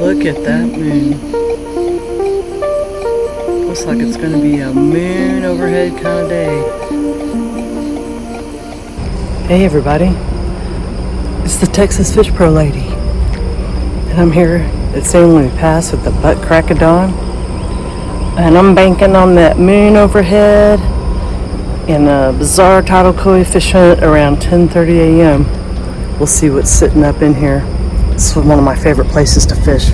Look at that moon. Looks like it's going to be a moon overhead kind of day. Hey everybody, it's the Texas Fish Pro lady. And I'm here at San Luis Pass at the butt crack of dawn. And I'm banking on that moon overhead and a bizarre tidal coefficient around 10:30 a.m. We'll see what's sitting up in here. This is one of my favorite places to fish.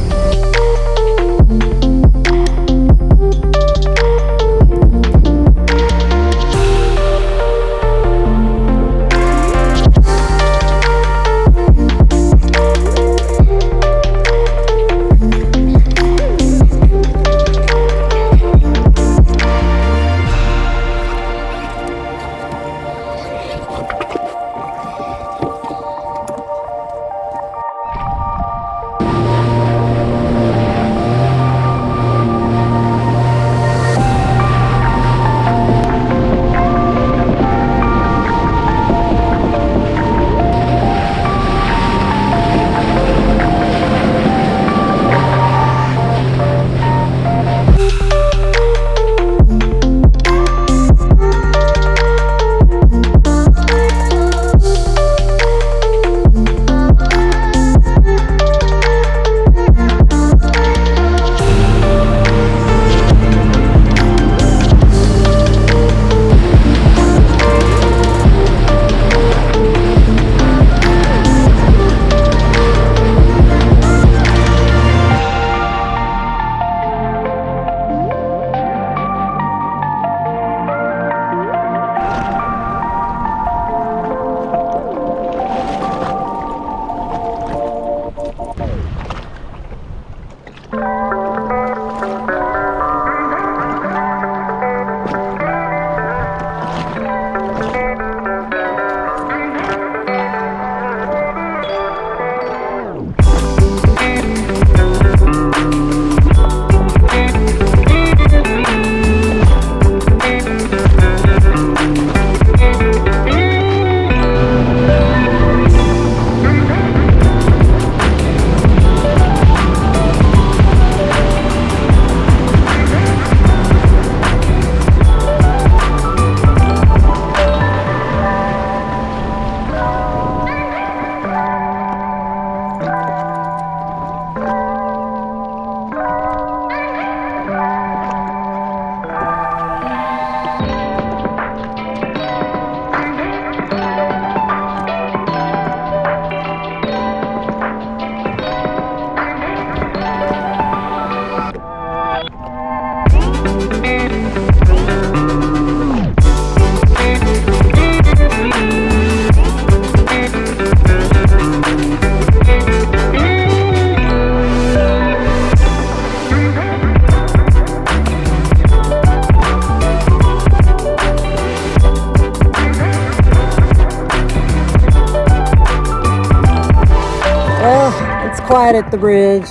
Quiet at the bridge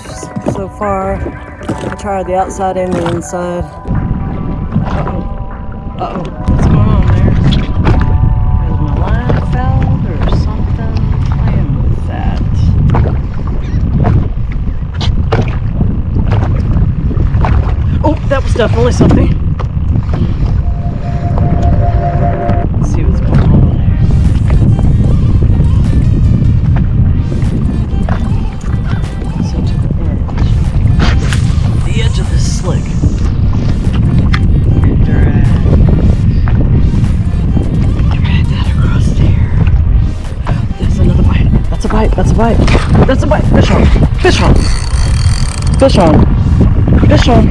so far. I tried the outside and the inside. Uh-oh. What's going on there? Is my line fouled or something? Playing with that. Oh, that was definitely something. Let's see what's going on there. Slick. Drag that across there. There's another bite. That's a bite. That's a bite. That's a bite. Fish on. Fish on. Fish on. Fish on.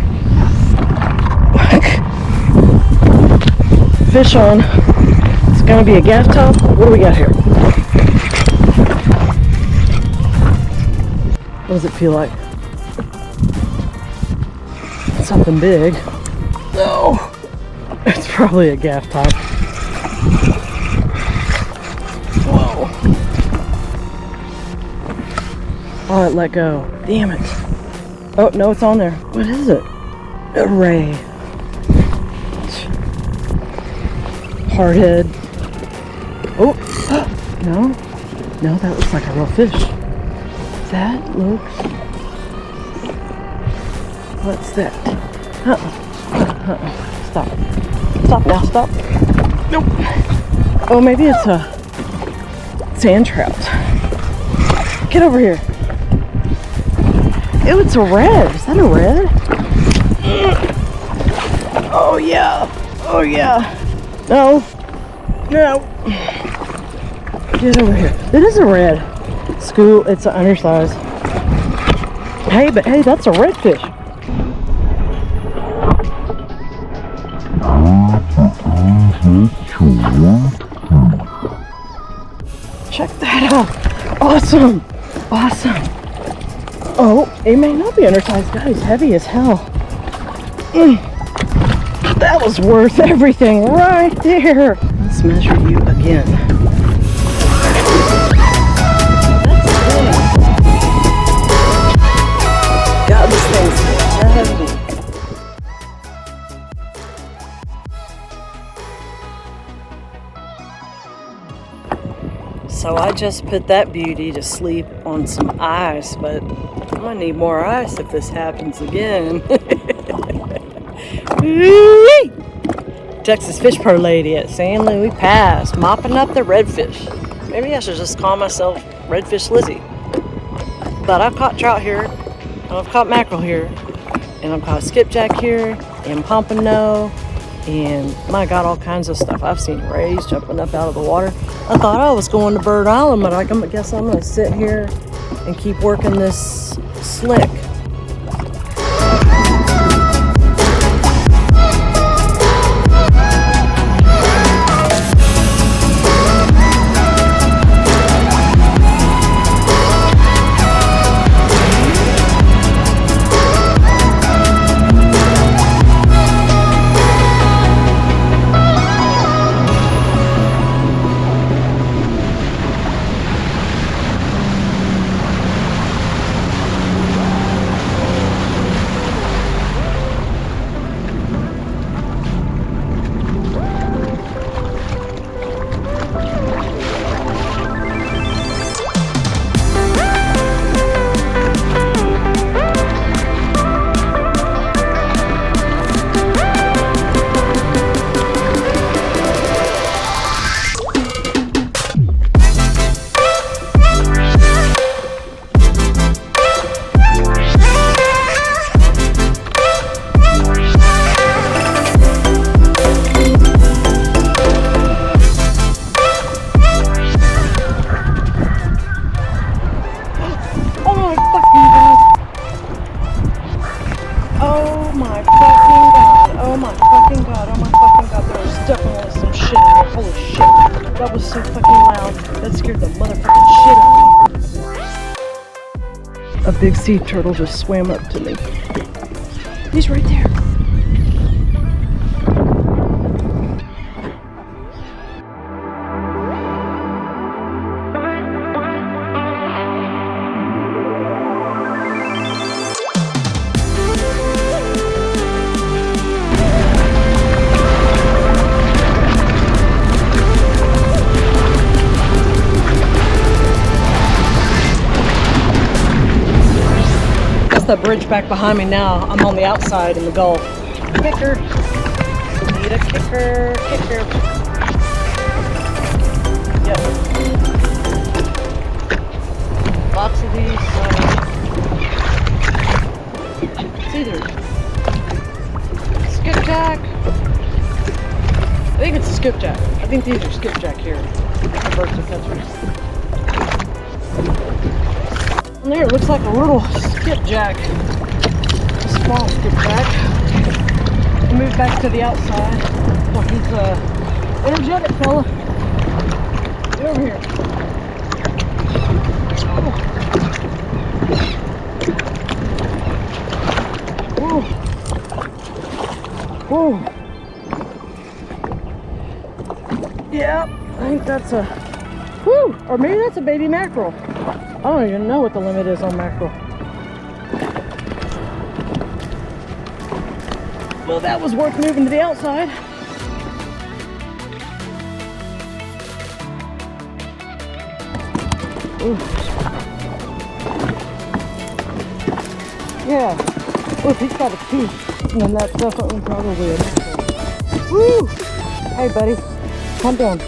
Fish on. It's gonna be a gaff top. What do we got here? What does it feel like? Something big. No, it's probably a gaff top. Whoa. Oh, it let go. Damn it. Oh, no, it's on there. What is it? A ray. Hardhead. Oh, no. No, that looks like a real fish. That looks... What's that? Stop. Stop now, stop. Nope. Oh, maybe it's a sand trout. Get over here. Ew, it's a red. Is that a red? Oh, yeah. Oh, yeah. No. No. Get over here. It is a red. School, it's an undersized. Hey, but hey, that's a redfish. Check that out. Awesome. Awesome. Oh, it may not be undersized, guys. Heavy as hell. That was worth everything right there. Let's measure you again. God, this thing's heavy. So I just put that beauty to sleep on some ice, but I'm gonna need more ice if this happens again. Texas Fish Pro lady at San Louis Pass, mopping up the redfish. Maybe I should just call myself Redfish Lizzie. But I've caught trout here, and I've caught mackerel here, and I've caught skipjack here, and pompano, and my God, all kinds of stuff. I've seen rays jumping up out of the water. I thought I was going to Bird Island, but I guess I'm going to sit here and keep working this slick. That was so fucking loud. That scared the motherfucking shit out of me. A big sea turtle just swam up to me. He's right there. The bridge back behind me now. I'm on the outside in the Gulf. Kicker. Need a kicker. Kicker. Yep. Lots of these. It's either skipjack. I think it's a skipjack. I think these are skipjack here. And there, it looks like a little skipjack. A small skipjack. I'll move back to the outside. Oh, he's energetic fella. Get over here. Oh. Whoa. Yeah, I think that's a, whew, or maybe that's a baby mackerel. I don't even know what the limit is on mackerel. Well, that was worth moving to the outside. Ooh. Yeah. Look, he's got a tooth. And that's definitely probably a knuckle. Woo! Hey, buddy. Calm down.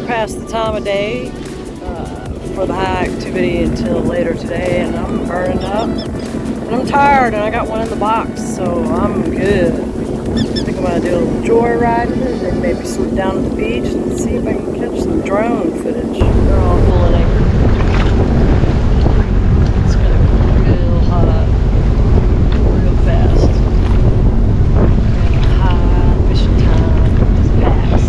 Past the time of day for the high activity until later today, and I'm burning up and I'm tired, and I got one in the box, so I'm good. I think I'm gonna do a little joyride and then maybe slip down to the beach and see if I can catch some drone footage. They're all pulling anchor. It's gonna go real hot, real fast. And high fishing time is past.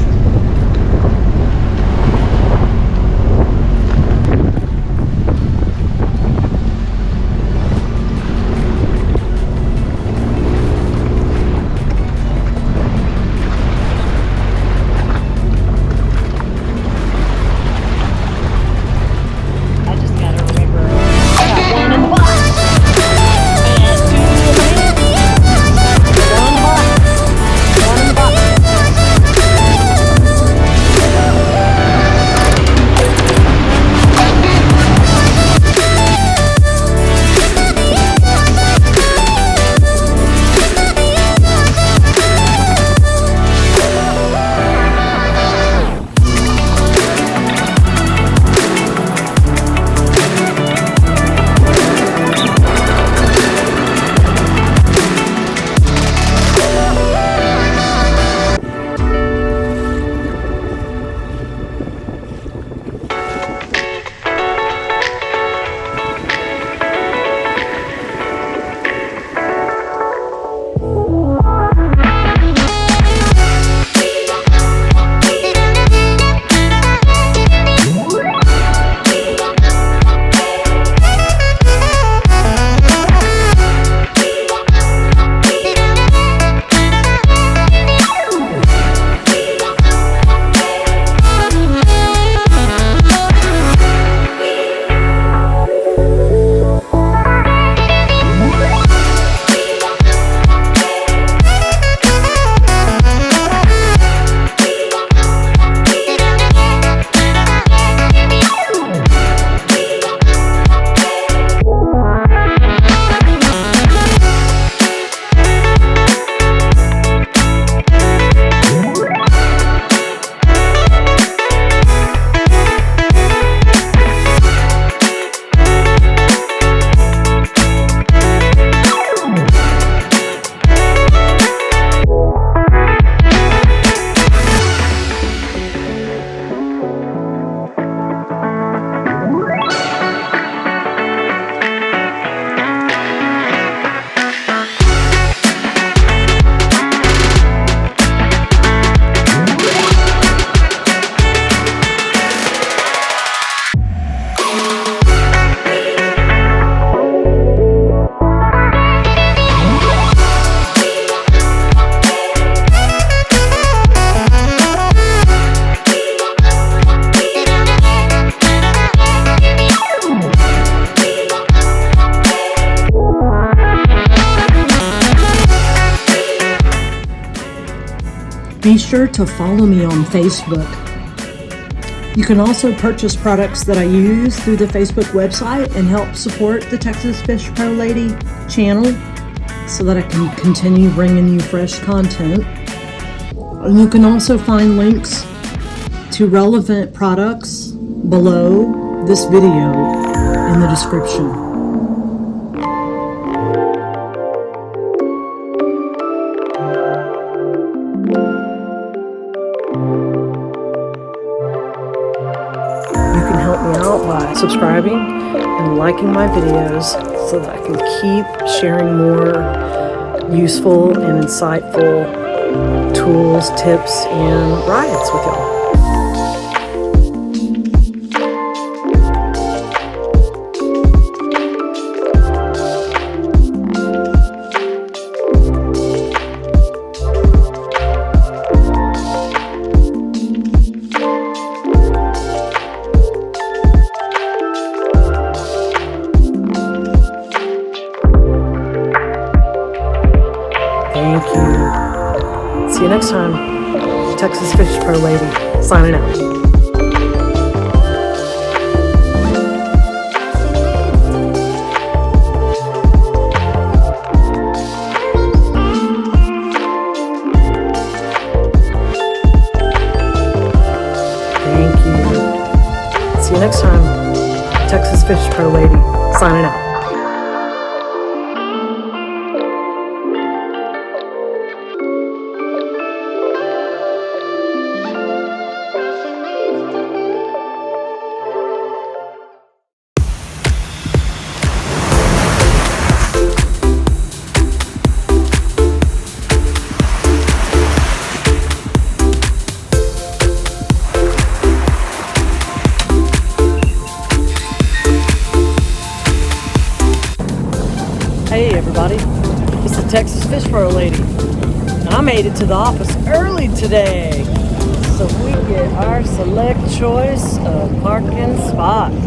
Be sure to follow me on Facebook. You can also purchase products that I use through the Facebook website and help support the Texas Fish Pro Lady channel so that I can continue bringing you fresh content. You can also find links to relevant products below this video in the description. You can help me out by subscribing and liking my videos so that I can keep sharing more useful and insightful tools, tips, and rides with y'all. next time. Texas Fish Pro Lady, signing out. See you next time. Texas Fish Pro Lady, signing out. Hey everybody, it's the Texas Fish Pro Lady. I made it to the office early today, so we get our select choice of parking spots.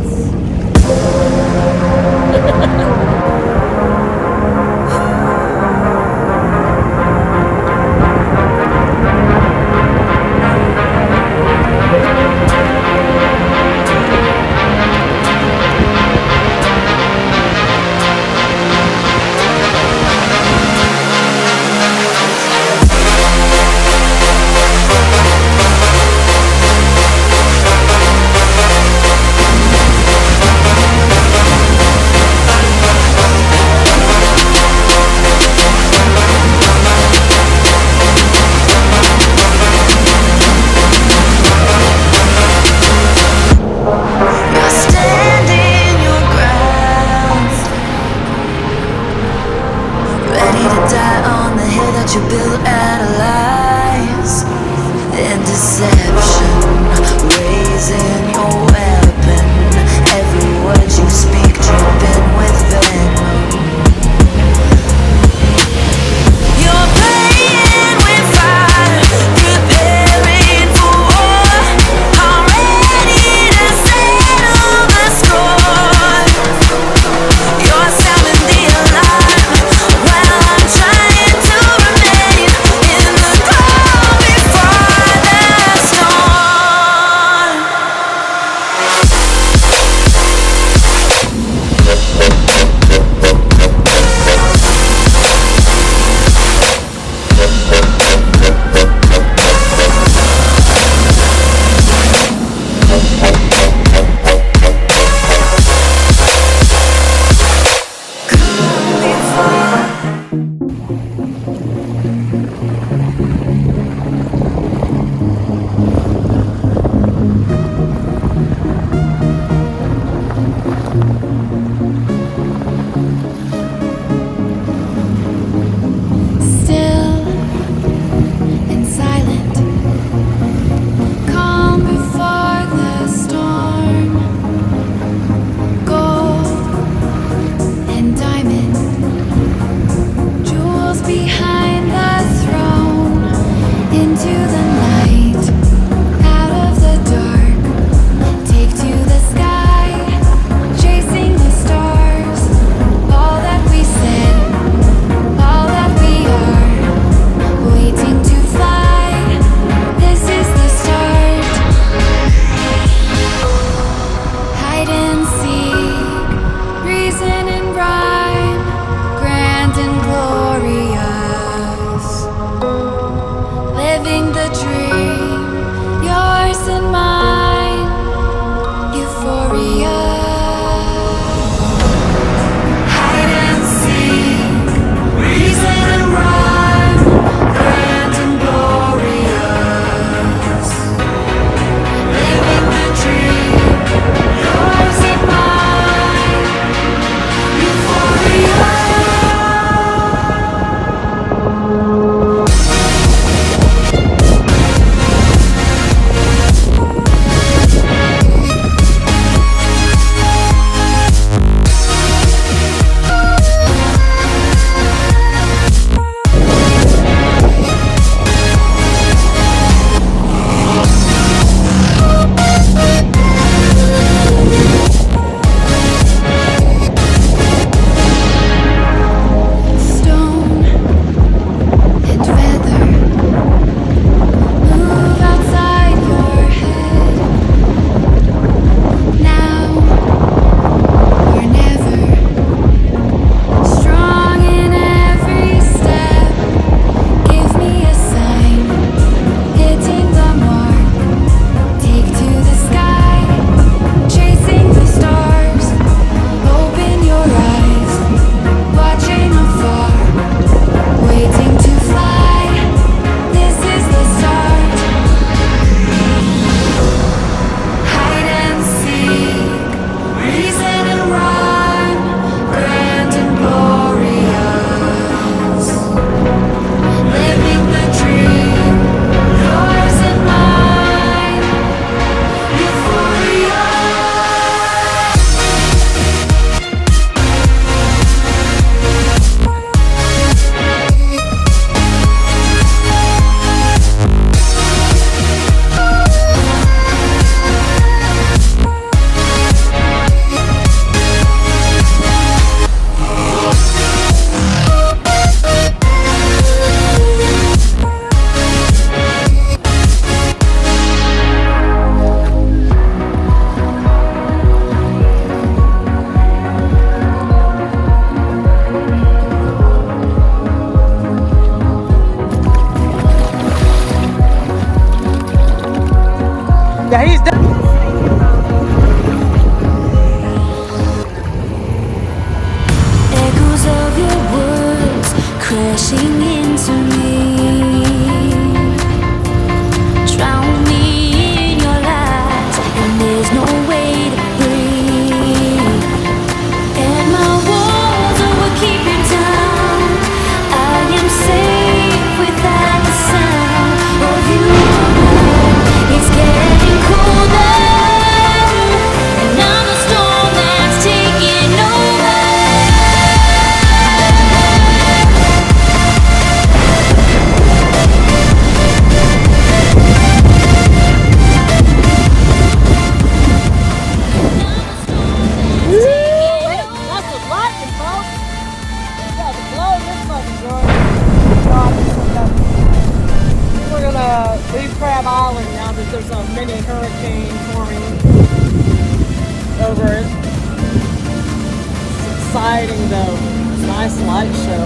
You build analyze in deception, raising your weapon. Every word you speak dripping with venom. You're playing with fire, preparing for war. I'm ready to settle the score. You're sounding the alarm while I'm trying to remain in the calm before the storm. Still and silent, calm before the storm. Gold and diamond, jewels behind the throne. Into the night, out of the dark, take to the sky, chasing the stars. All that we said, all that we are, waiting to fly. This is the start. Hide and seek, reason and rhyme, grand and glorious. Living the dream, yours and mine, euphoria. Hide and seek, reason and rhyme, grand and glorious. Living the dream, yours and mine, euphoria. Yeah, he's done. Echoes of your words crashing into me. Drown me in your lies, and there's no way to breathe. And my walls are what keep you down. I am safe without the sound of you around. It's getting colder, and I'm the storm that's taking over. That's some lightning, folks. You got to blow this fucking joint. We're gonna leave Crab Island now that there's a mini hurricane forming over it. It's exciting though. It's a nice light show.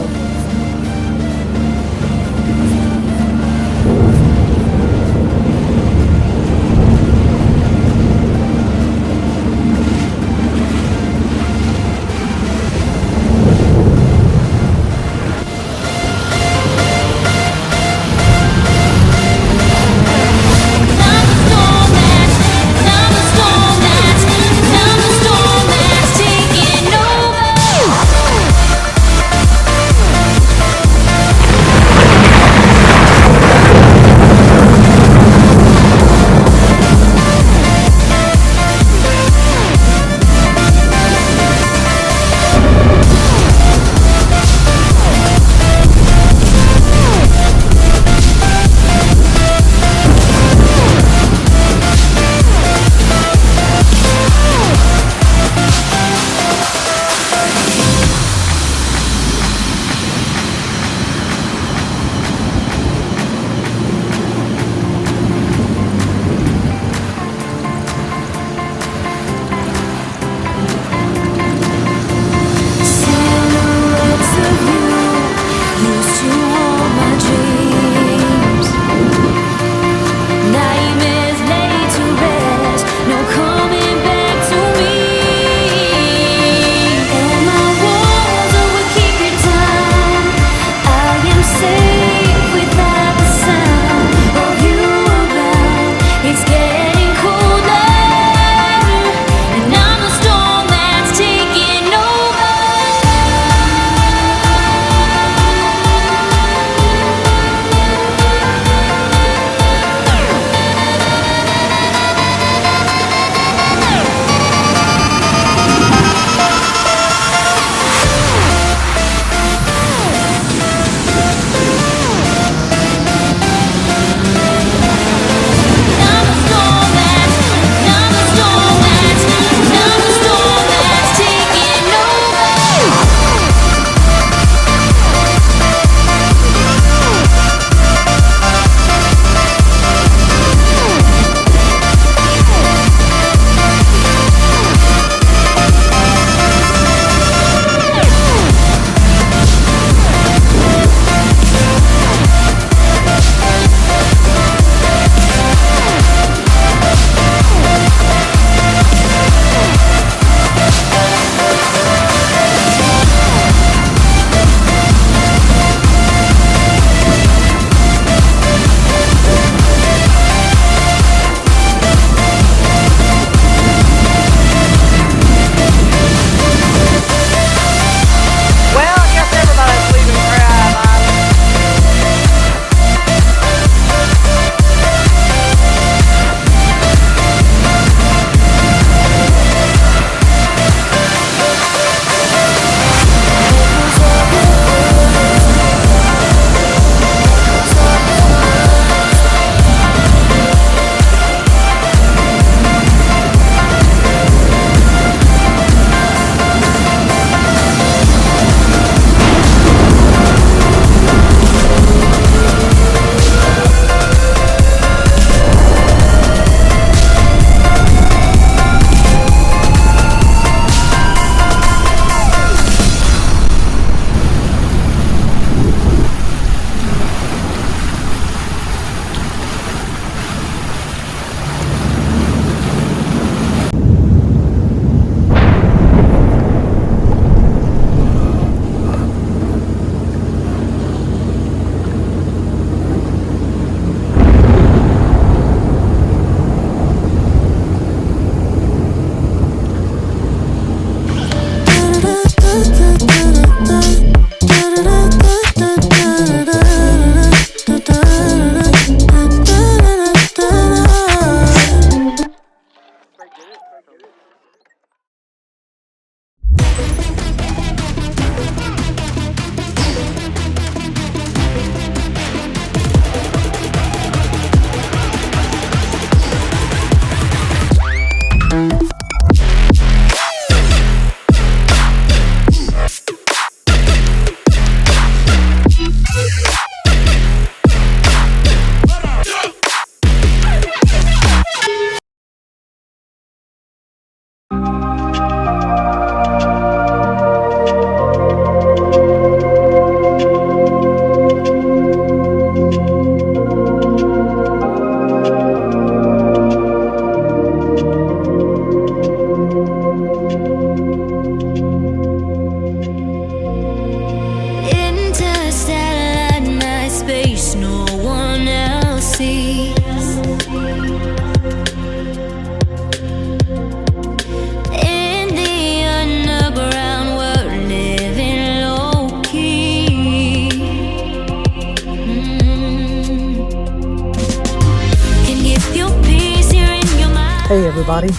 Hey everybody,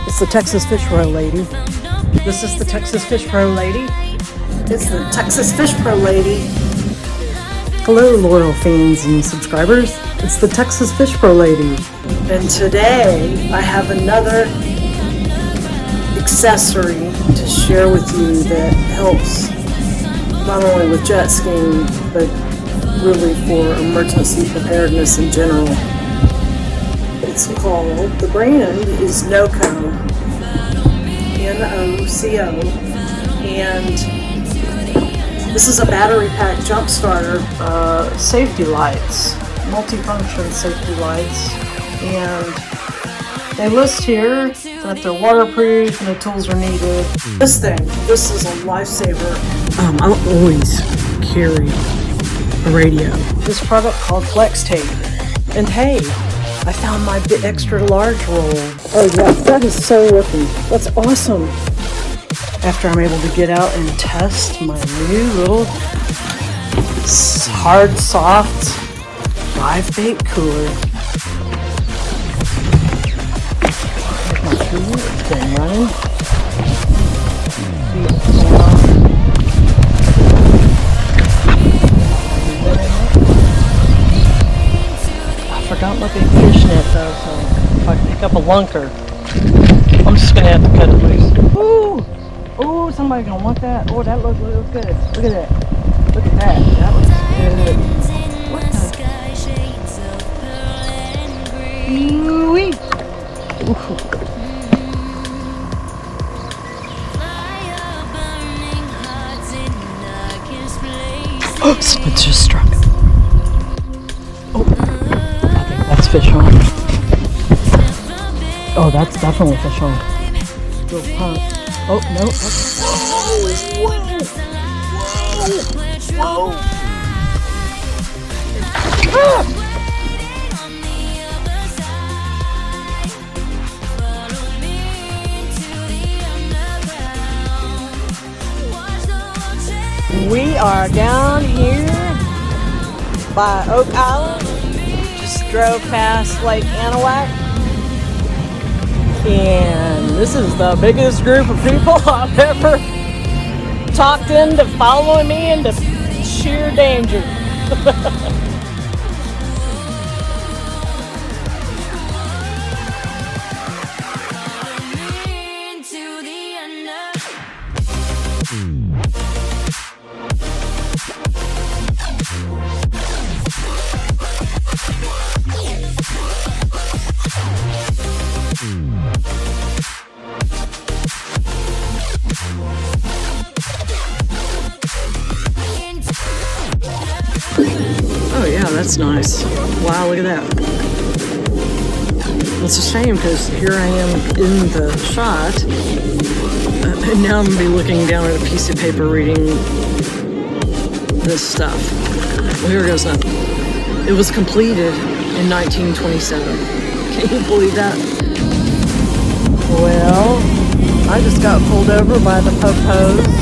it's the Texas Fish Pro Lady. This is the Texas Fish Pro Lady. It's the Texas Fish Pro Lady. Hello loyal fans and subscribers, it's the Texas Fish Pro Lady. And today I have another accessory to share with you that helps not only with jet skiing, but really for emergency preparedness in general. It's called, the brand is NOCO, N-O-C-O, and this is a battery pack jump starter, safety lights, multifunction safety lights, and they list here that they're waterproof and the tools are needed. This is a lifesaver. I'll always carry a radio. This product called Flex Tape, and hey, I found my extra large roll. Oh yeah, that is so rookie. That's awesome. After I'm able to get out and test my new little hard, soft live bait cooler. Here's my cooler. It's been running. I forgot my big fish net though, so if I pick up a lunker, I'm just gonna have to cut it loose. Ooh! Ooh, somebody gonna want that. Oh, that looks good. Look at that. Look at that. That looks good. What the? Ooh-wee! Ooh. Oh, someone just struck. Oh, I think that's fish on. Oh, that's definitely fish on. Little pump. Oh, no. Whoa! Ah! We are down here by Oak Island. Just drove past Lake Anahuac. And this is the biggest group of people I've ever talked into following me into sheer danger. Oh yeah, that's nice. Wow, look at that. It's a shame because here I am in the shot, and now I'm going to be looking down at a piece of paper reading this stuff. Well, here goes nothing. It was completed in 1927. Can you believe that? Well, I just got pulled over by the po-pos.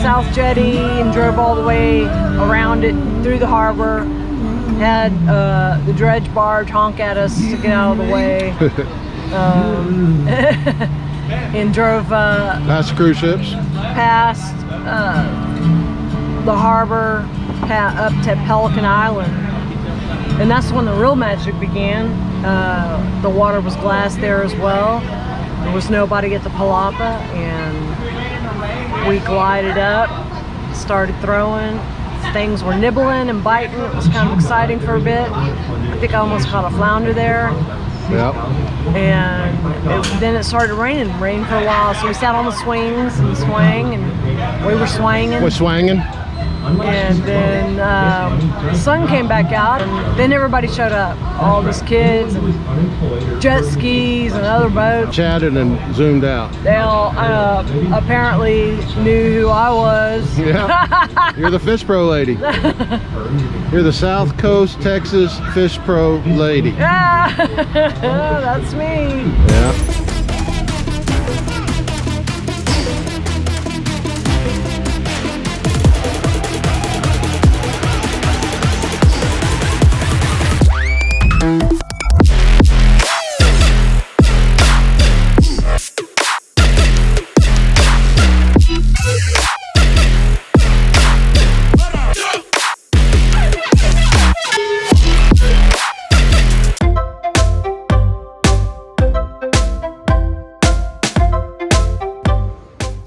South Jetty and drove all the way around it through the harbor. Had the dredge barge honk at us to get out of the way. and drove Past cruise ships. past the harbor up to Pelican Island, and that's when the real magic began. The water was glass there as well. There was nobody at the Palapa, and we glided up, started throwing. Things were nibbling and biting. It was kind of exciting for a bit. I think I almost caught a flounder there. Yep. And then it started raining. Rained for a while, so we sat on the swings and swang, and we were swanging. We're swanging. And then the sun came back out, and then everybody showed up. All these kids and jet skis and other boats. Chatted and zoomed out. They all apparently knew who I was. Yeah. You're the Fish Pro lady. You're the South Coast Texas Fish Pro lady. Yeah, that's me. Yeah.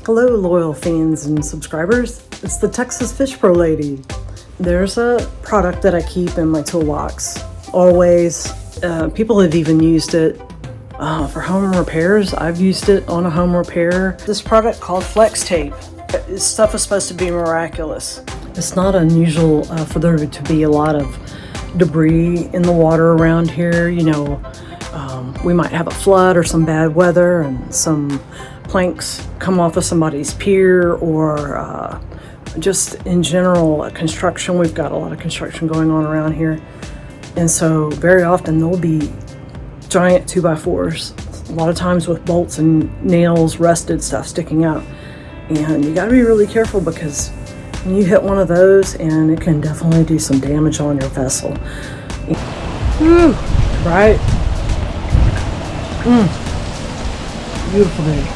Hello, loyal fans and subscribers. It's the Texas Fish Pro lady. There's a product that I keep in my toolbox. Always. People have even used it for home repairs. I've used it on a home repair. This product called Flex Tape. This stuff is supposed to be miraculous. It's not unusual for there to be a lot of debris in the water around here. You know, we might have a flood or some bad weather and some planks come off of somebody's pier, or just in general construction. We've got a lot of construction going on around here, and so very often there'll be giant 2x4s, a lot of times with bolts and nails, rusted stuff sticking out, and you got to be really careful because when you hit one of those, and it can definitely do some damage on your vessel. Right? Beautiful day.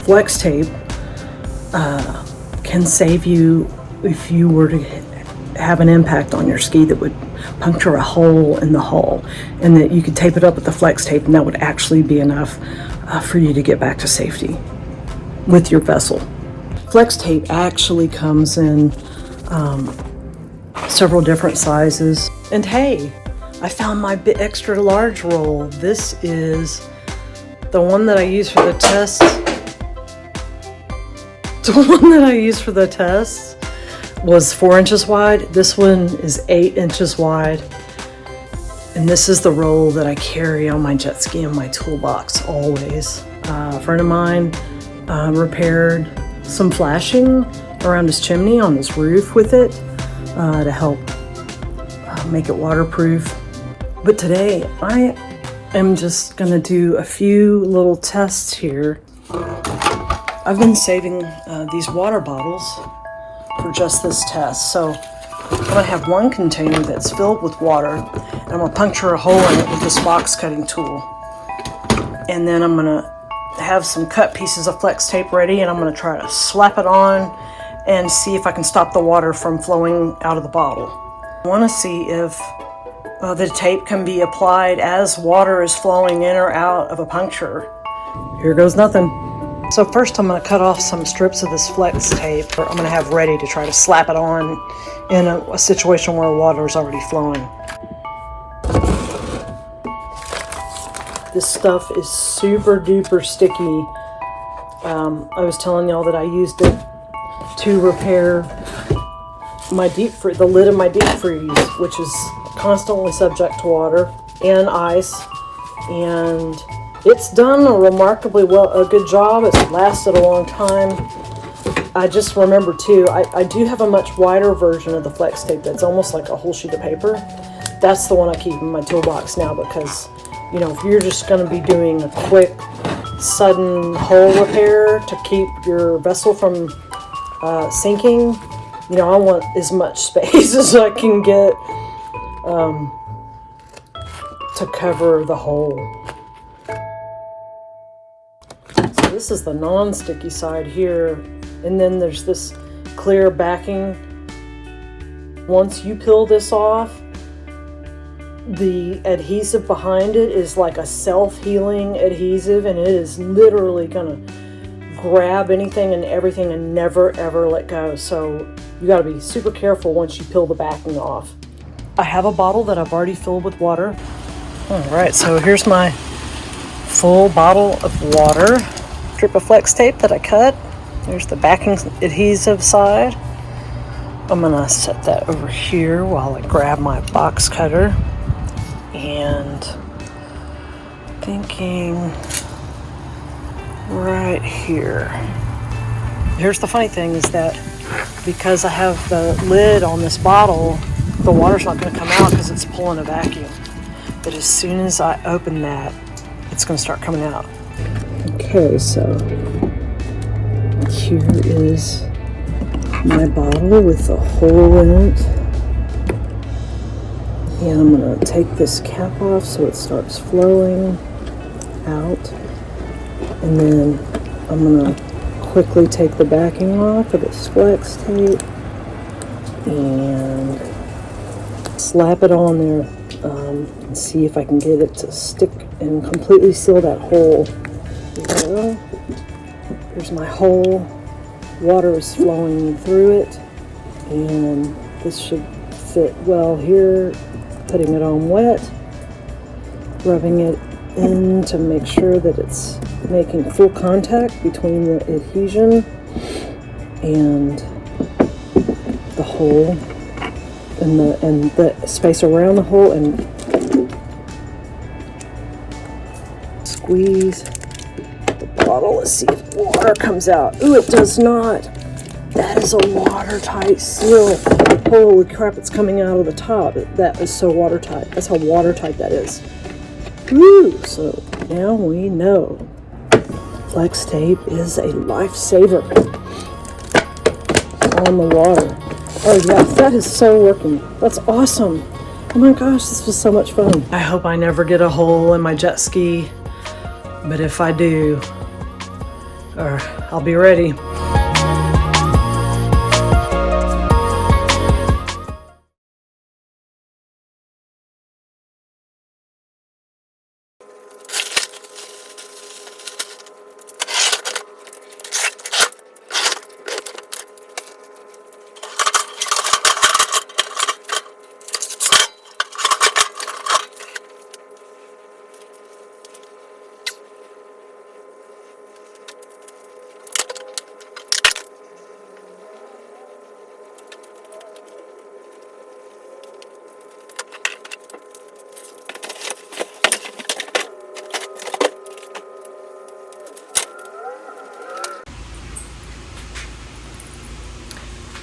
Flex tape can save you if you were to have an impact on your ski that would puncture a hole in the hull, and that you could tape it up with the flex tape, and that would actually be enough for you to get back to safety with your vessel. Flex tape actually comes in several different sizes, and hey, I found my extra large roll. This is the one that I use for the test. The one that I used for the test was 4 inches wide. This one is 8 inches wide. And this is the roll that I carry on my jet ski in my toolbox always. A friend of mine repaired some flashing around his chimney on his roof with it to help make it waterproof. But today I am just gonna do a few little tests here. I've been saving these water bottles for just this test. So I'm gonna have one container that's filled with water, and I'm gonna puncture a hole in it with this box cutting tool. And then I'm gonna have some cut pieces of flex tape ready, and I'm gonna try to slap it on and see if I can stop the water from flowing out of the bottle. I wanna see if the tape can be applied as water is flowing in or out of a puncture. Here goes nothing. So first I'm going to cut off some strips of this flex tape. I'm going to have ready to try to slap it on in a situation where water is already flowing. This stuff is super duper sticky. I was telling y'all that I used it to repair my the lid of my deep freeze, which is constantly subject to water and ice, and it's done a remarkably a good job. It's lasted a long time. I just remember too, I do have a much wider version of the flex tape that's almost like a whole sheet of paper. That's the one I keep in my toolbox now because, you know, if you're just going to be doing a quick, sudden hole repair to keep your vessel from sinking, you know, I want as much space as I can get to cover the hole. This is the non-sticky side here, and then there's this clear backing. Once you peel this off, the adhesive behind it is like a self-healing adhesive, and it is literally gonna grab anything and everything and never ever let go. So you got to be super careful once you peel the backing off. I have a bottle that I've already filled with water. All right, so here's my full bottle of water. Strip of flex tape that I cut. There's the backing adhesive side. I'm gonna set that over here while I grab my box cutter. And thinking right here. Here's the funny thing is that because I have the lid on this bottle, the water's not going to come out because it's pulling a vacuum. But as soon as I open that, it's going to start coming out. Okay, so here is my bottle with a hole in it. And I'm going to take this cap off so it starts flowing out. And then I'm going to quickly take the backing off of this flex tape and slap it on there and see if I can get it to stick and completely seal that hole. There. Here's my hole. Water is flowing through it, and this should fit well here. Putting it on wet, rubbing it in to make sure that it's making full contact between the adhesion and the hole and the space around the hole, and squeeze the bottle. Let's see if water comes out. Ooh, it does not. That is a watertight seal. Holy crap, it's coming out of the top. That is so watertight. That's how watertight that is. Woo! So now we know flex tape is a lifesaver on the water. Oh yeah, that is so working. That's awesome. Oh my gosh, this was so much fun. I hope I never get a hole in my jet ski, but if I do, I'll be ready.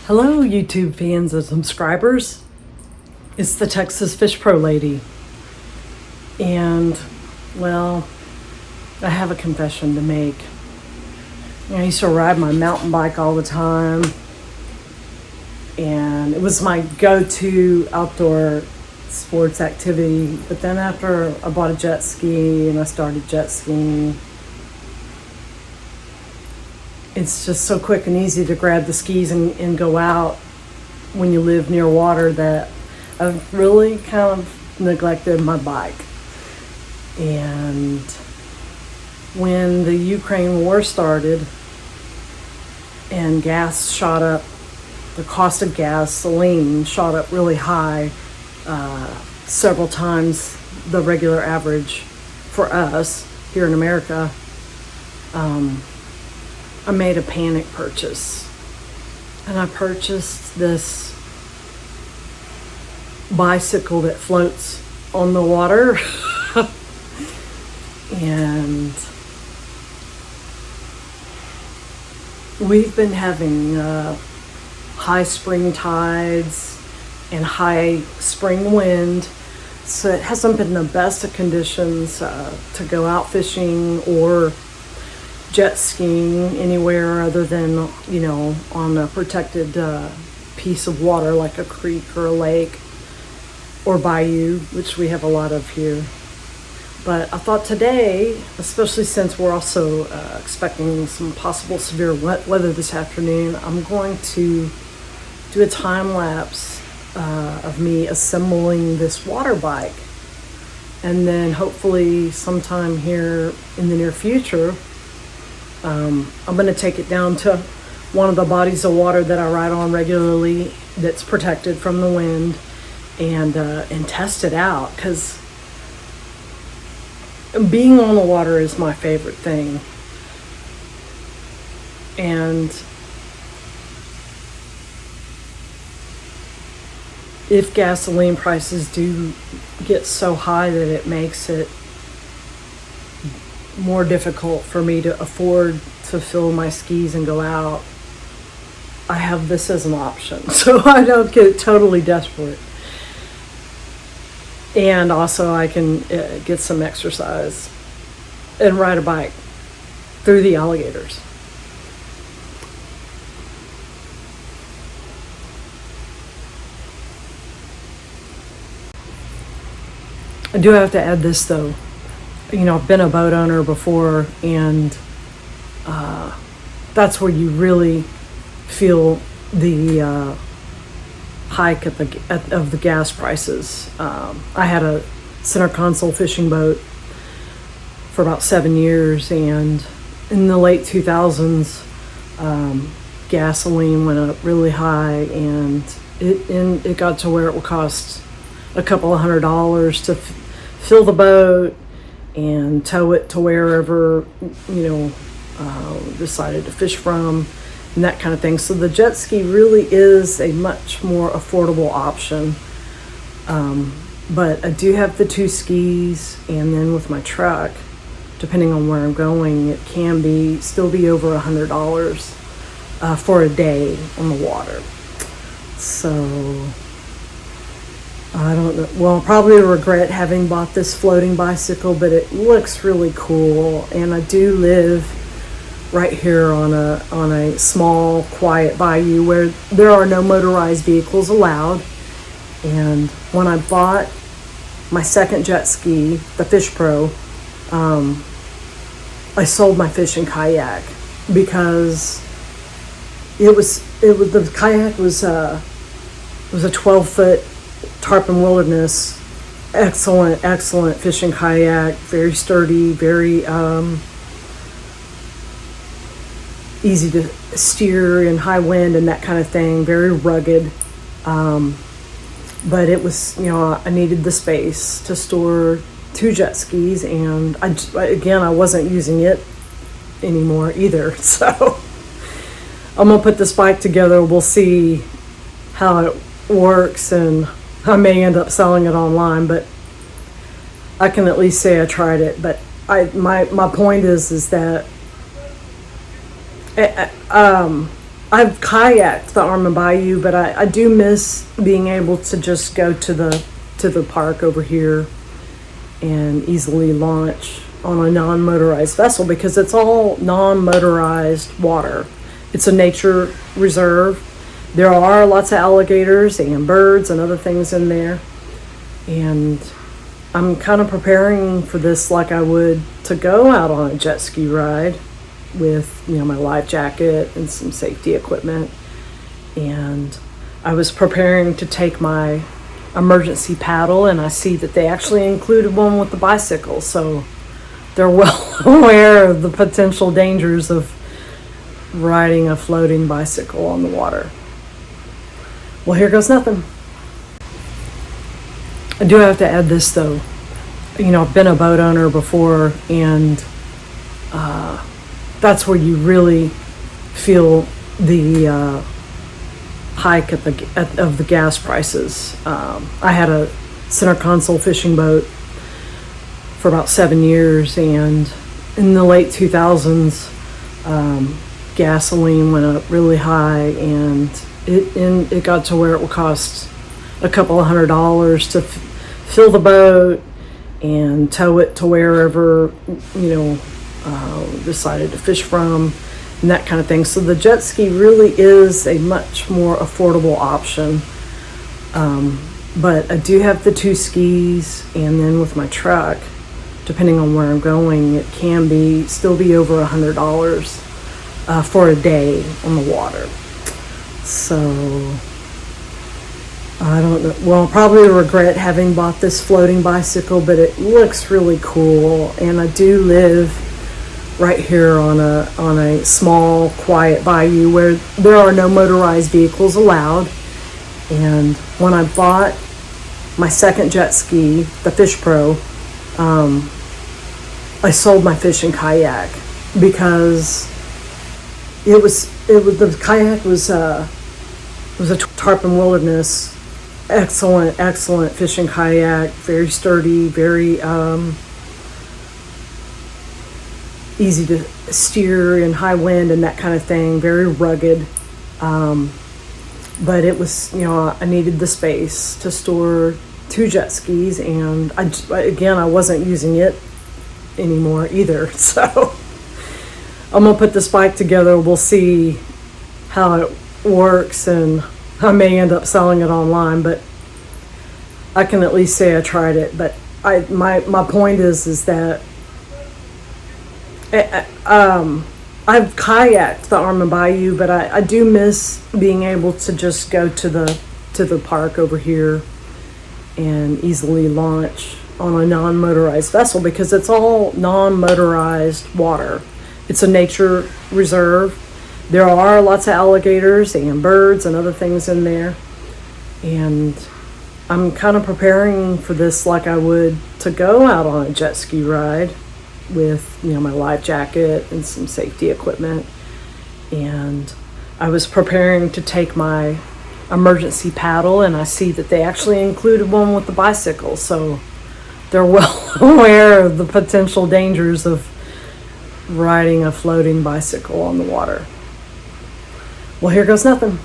Hello, YouTube fans and subscribers. It's the Texas Fish Pro lady. And, well, I have a confession to make. I used to ride my mountain bike all the time. And it was my go-to outdoor sports activity. But then after I bought a jet ski and I started jet skiing, it's just so quick and easy to grab the skis and go out when you live near water that I've really kind of neglected my bike. And when the Ukraine war started and gas shot up, the cost of gasoline shot up really high, several times the regular average for us here in America, I made a panic purchase, and I purchased this bicycle that floats on the water. And we've been having high spring tides and high spring wind, so it hasn't been the best of conditions to go out fishing or jet skiing anywhere other than, you know, on a protected piece of water like a creek or a lake or bayou, which we have a lot of here. But I thought today, especially since we're also expecting some possible severe weather this afternoon, I'm going to do a time lapse of me assembling this water bike. And then hopefully sometime here in the near future, I'm going to take it down to one of the bodies of water that I ride on regularly that's protected from the wind and test it out, because being on the water is my favorite thing. And if gasoline prices do get so high that it makes it more difficult for me to afford to fill my skis and go out, I have this as an option, so I don't get totally desperate. And also I can get some exercise and ride a bike through the alligators. I do have to add this though. I've been a boat owner before, and that's where you really feel the hike of the gas prices. I had a center console fishing boat for about 7 years, and in the late 2000s, gasoline went up really high, and it got to where it would cost a couple of $100s to fill the boat and tow it to wherever decided to fish from, and that kind of thing. So the jet ski really is a much more affordable option. But I do have the 2 skis, and then with my truck, depending on where I'm going, it can still be over $100 for a day on the water. So I don't know. Well, I'll probably regret having bought this floating bicycle, but it looks really cool, and I do live right here on a small, quiet bayou where there are no motorized vehicles allowed. And when I bought my second jet ski, the Fish Pro, I sold my fishing kayak because the kayak was a 12-foot Tarpon Wilderness, excellent fishing kayak, very sturdy, very easy to steer in high wind and that kind of thing, very rugged. But it was, I needed the space to store 2 jet skis, and I wasn't using it anymore either. So I'm gonna put this bike together. We'll see how it works, and I may end up selling it online, but I can at least say I tried it. But my point is that I've kayaked the Armand Bayou, but I do miss being able to just go to the park over here and easily launch on a non-motorized vessel, because it's all non-motorized water. It's a nature reserve. There are lots of alligators and birds and other things in there, and I'm kind of preparing for this like I would to go out on a jet ski ride with my life jacket and some safety equipment. And I was preparing to take my emergency paddle, and I see that they actually included one with the bicycle, so they're well aware of the potential dangers of riding a floating bicycle on the water. Well, here goes nothing. I do have to add this though. I've been a boat owner before, and that's where you really feel the hike of the gas prices. I had a center console fishing boat for about 7 years, and in the late 2000s, gasoline went up really high, and it got to where it would cost a couple of $100s to fill the boat and tow it to wherever decided to fish from, and that kind of thing. So the jet ski really is a much more affordable option. But I do have the 2 skis, and then with my truck, depending on where I'm going, it can still be over $100 for a day on the water. So I don't know. Well, I'll probably regret having bought this floating bicycle, but it looks really cool. And I do live right here on a small, quiet bayou where there are no motorized vehicles allowed. And when I bought my second jet ski, the Fish Pro, I sold my fishing kayak because the kayak was a Tarpon Wilderness, excellent fishing kayak, very sturdy, very easy to steer in high wind and that kind of thing, very rugged. But it was, I needed the space to store 2 jet skis, and I wasn't using it anymore either. So I'm gonna put this bike together. We'll see how it works, and I may end up selling it online, but I can at least say I tried it. But my point is that I've kayaked the Armand Bayou, but I do miss being able to just go to the park over here and easily launch on a non-motorized vessel, because it's all non-motorized water. It's a nature reserve. There are lots of alligators and birds and other things in there, and I'm kind of preparing for this like I would to go out on a jet ski ride with my life jacket and some safety equipment. And I was preparing to take my emergency paddle, and I see that they actually included one with the bicycle, so they're well aware of the potential dangers of riding a floating bicycle on the water. Well, here goes nothing.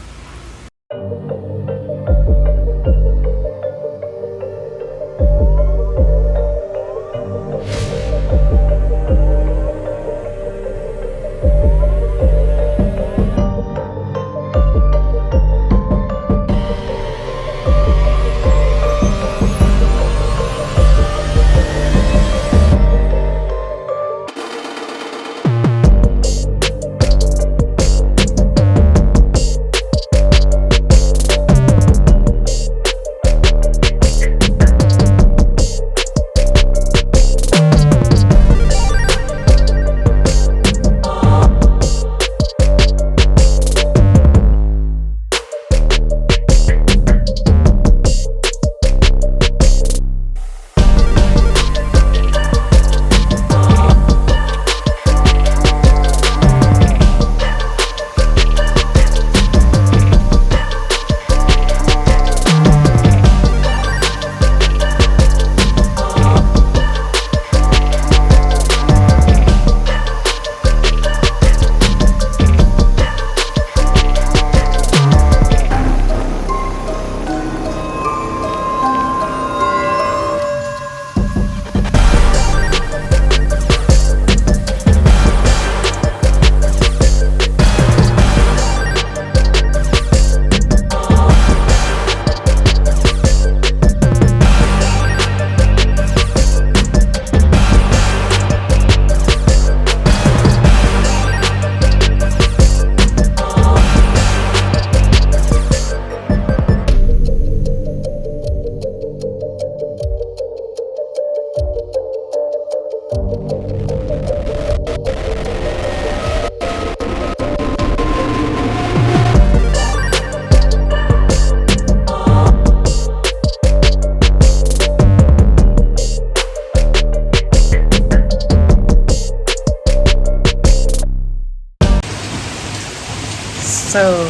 So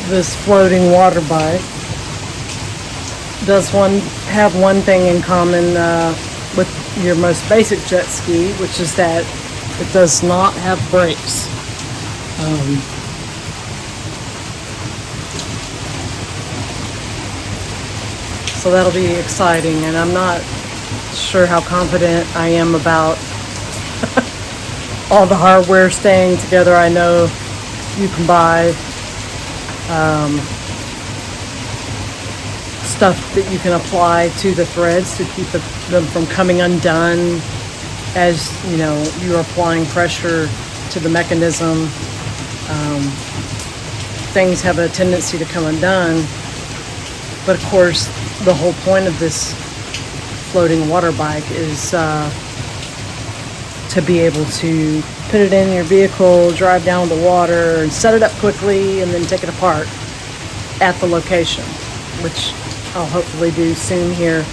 this floating water bike does have one thing in common with your most basic jet ski, which is that it does not have brakes. So that'll be exciting, and I'm not sure how confident I am about all the hardware staying together. I know you can buy stuff that you can apply to the threads to keep them from coming undone as you know you're applying pressure to the mechanism. Things have a tendency to come undone, but of course the whole point of this floating water bike is to be able to put it in your vehicle, drive down the water, and set it up quickly, and then take it apart at the location, which I'll hopefully do soon here.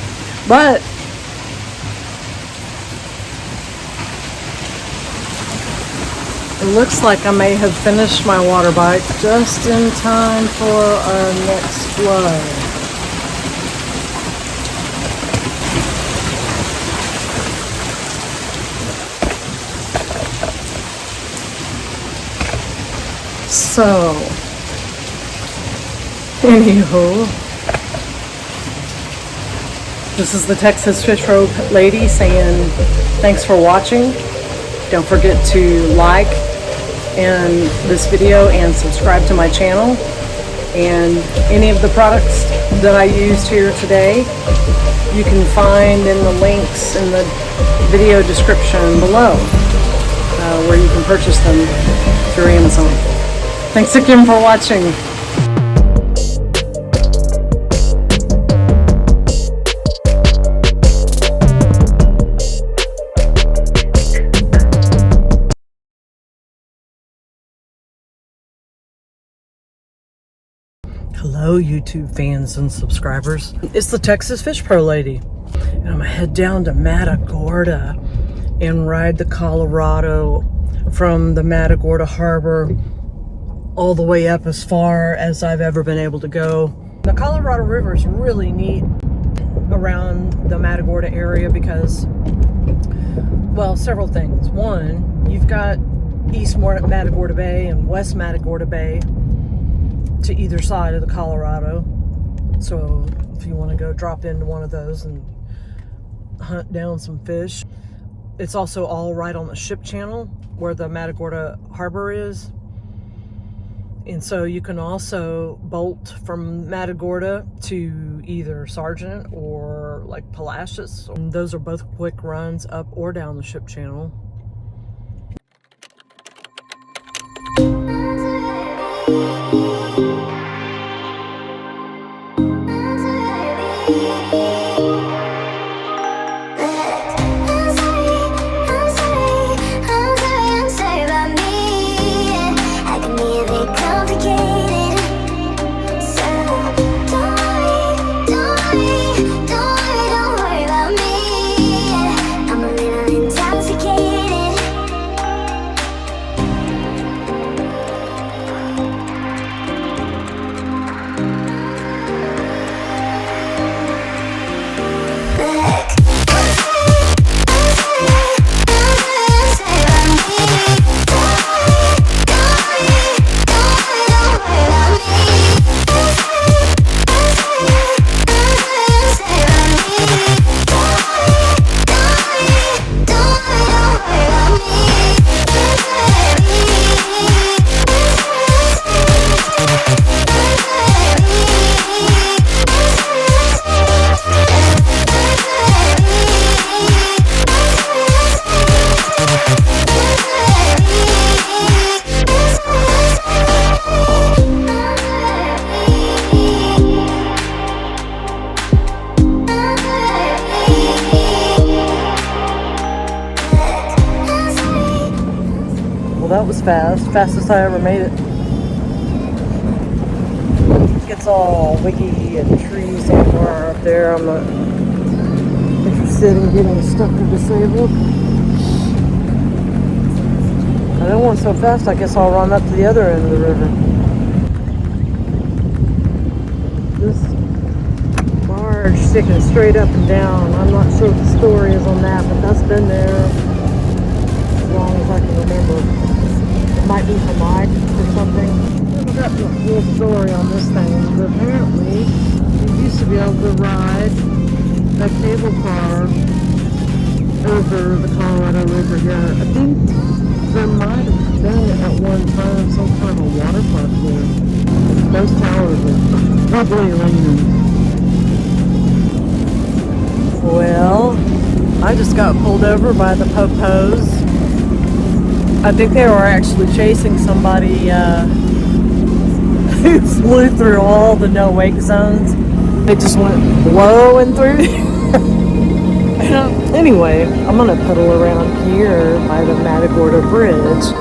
But it looks like I may have finished my water bike just in time for our next flood. So, anywho, this is the Texas Fish Pro lady saying thanks for watching. Don't forget to like this video and subscribe to my channel. And any of the products that I used here today, you can find in the links in the video description below, where you can purchase them through Amazon. Thanks again for watching. Hello YouTube fans and subscribers. It's the Texas Fish Pro lady. And I'm gonna head down to Matagorda and ride the Colorado from the Matagorda Harbor all the way up as far as I've ever been able to go. The Colorado River is really neat around the Matagorda area because, well, several things. One, you've got East Matagorda Bay and West Matagorda Bay to either side of the Colorado. So if you want to go drop into one of those and hunt down some fish. It's also all right on the ship channel where the Matagorda Harbor is. And so you can also bolt from Matagorda to either Sargent or like Palacios. And those are both quick runs up or down the ship channel. Well, that was fast. Fastest I ever made it. It gets all wiggy and trees everywhere up there. I'm not interested in getting stuck or disabled. I don't want so fast, I guess I'll run up to the other end of the river. This barge sticking straight up and down. I'm not sure what the story is on that, but that's been there as long as I can remember. It might be from Mike or something. I've got the full story on this thing, but apparently you used to be able to ride a cable car over the Colorado River here. I think there might have been at one time some kind of water park there. Those towers are probably leaning. Well, I just got pulled over by the po-pos. I think they were actually chasing somebody who flew through all the no-wake zones. They just went blowing through. Anyway, I'm gonna pedal around here by the Matagorda Bridge.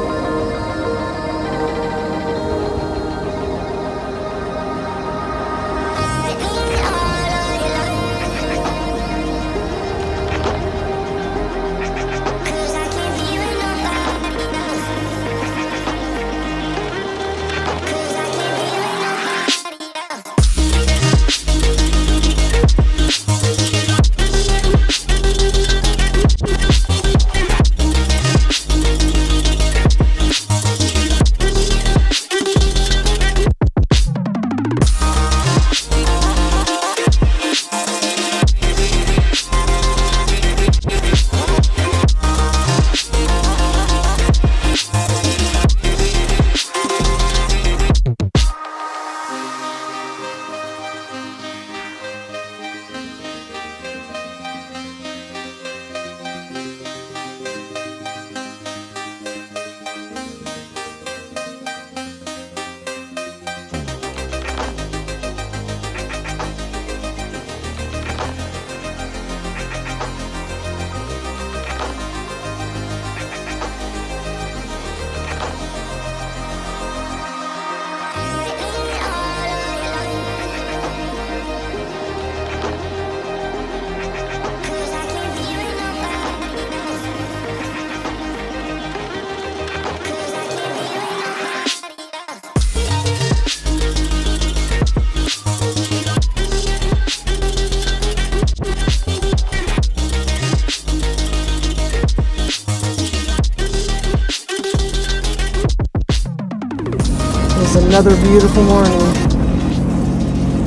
Another beautiful morning.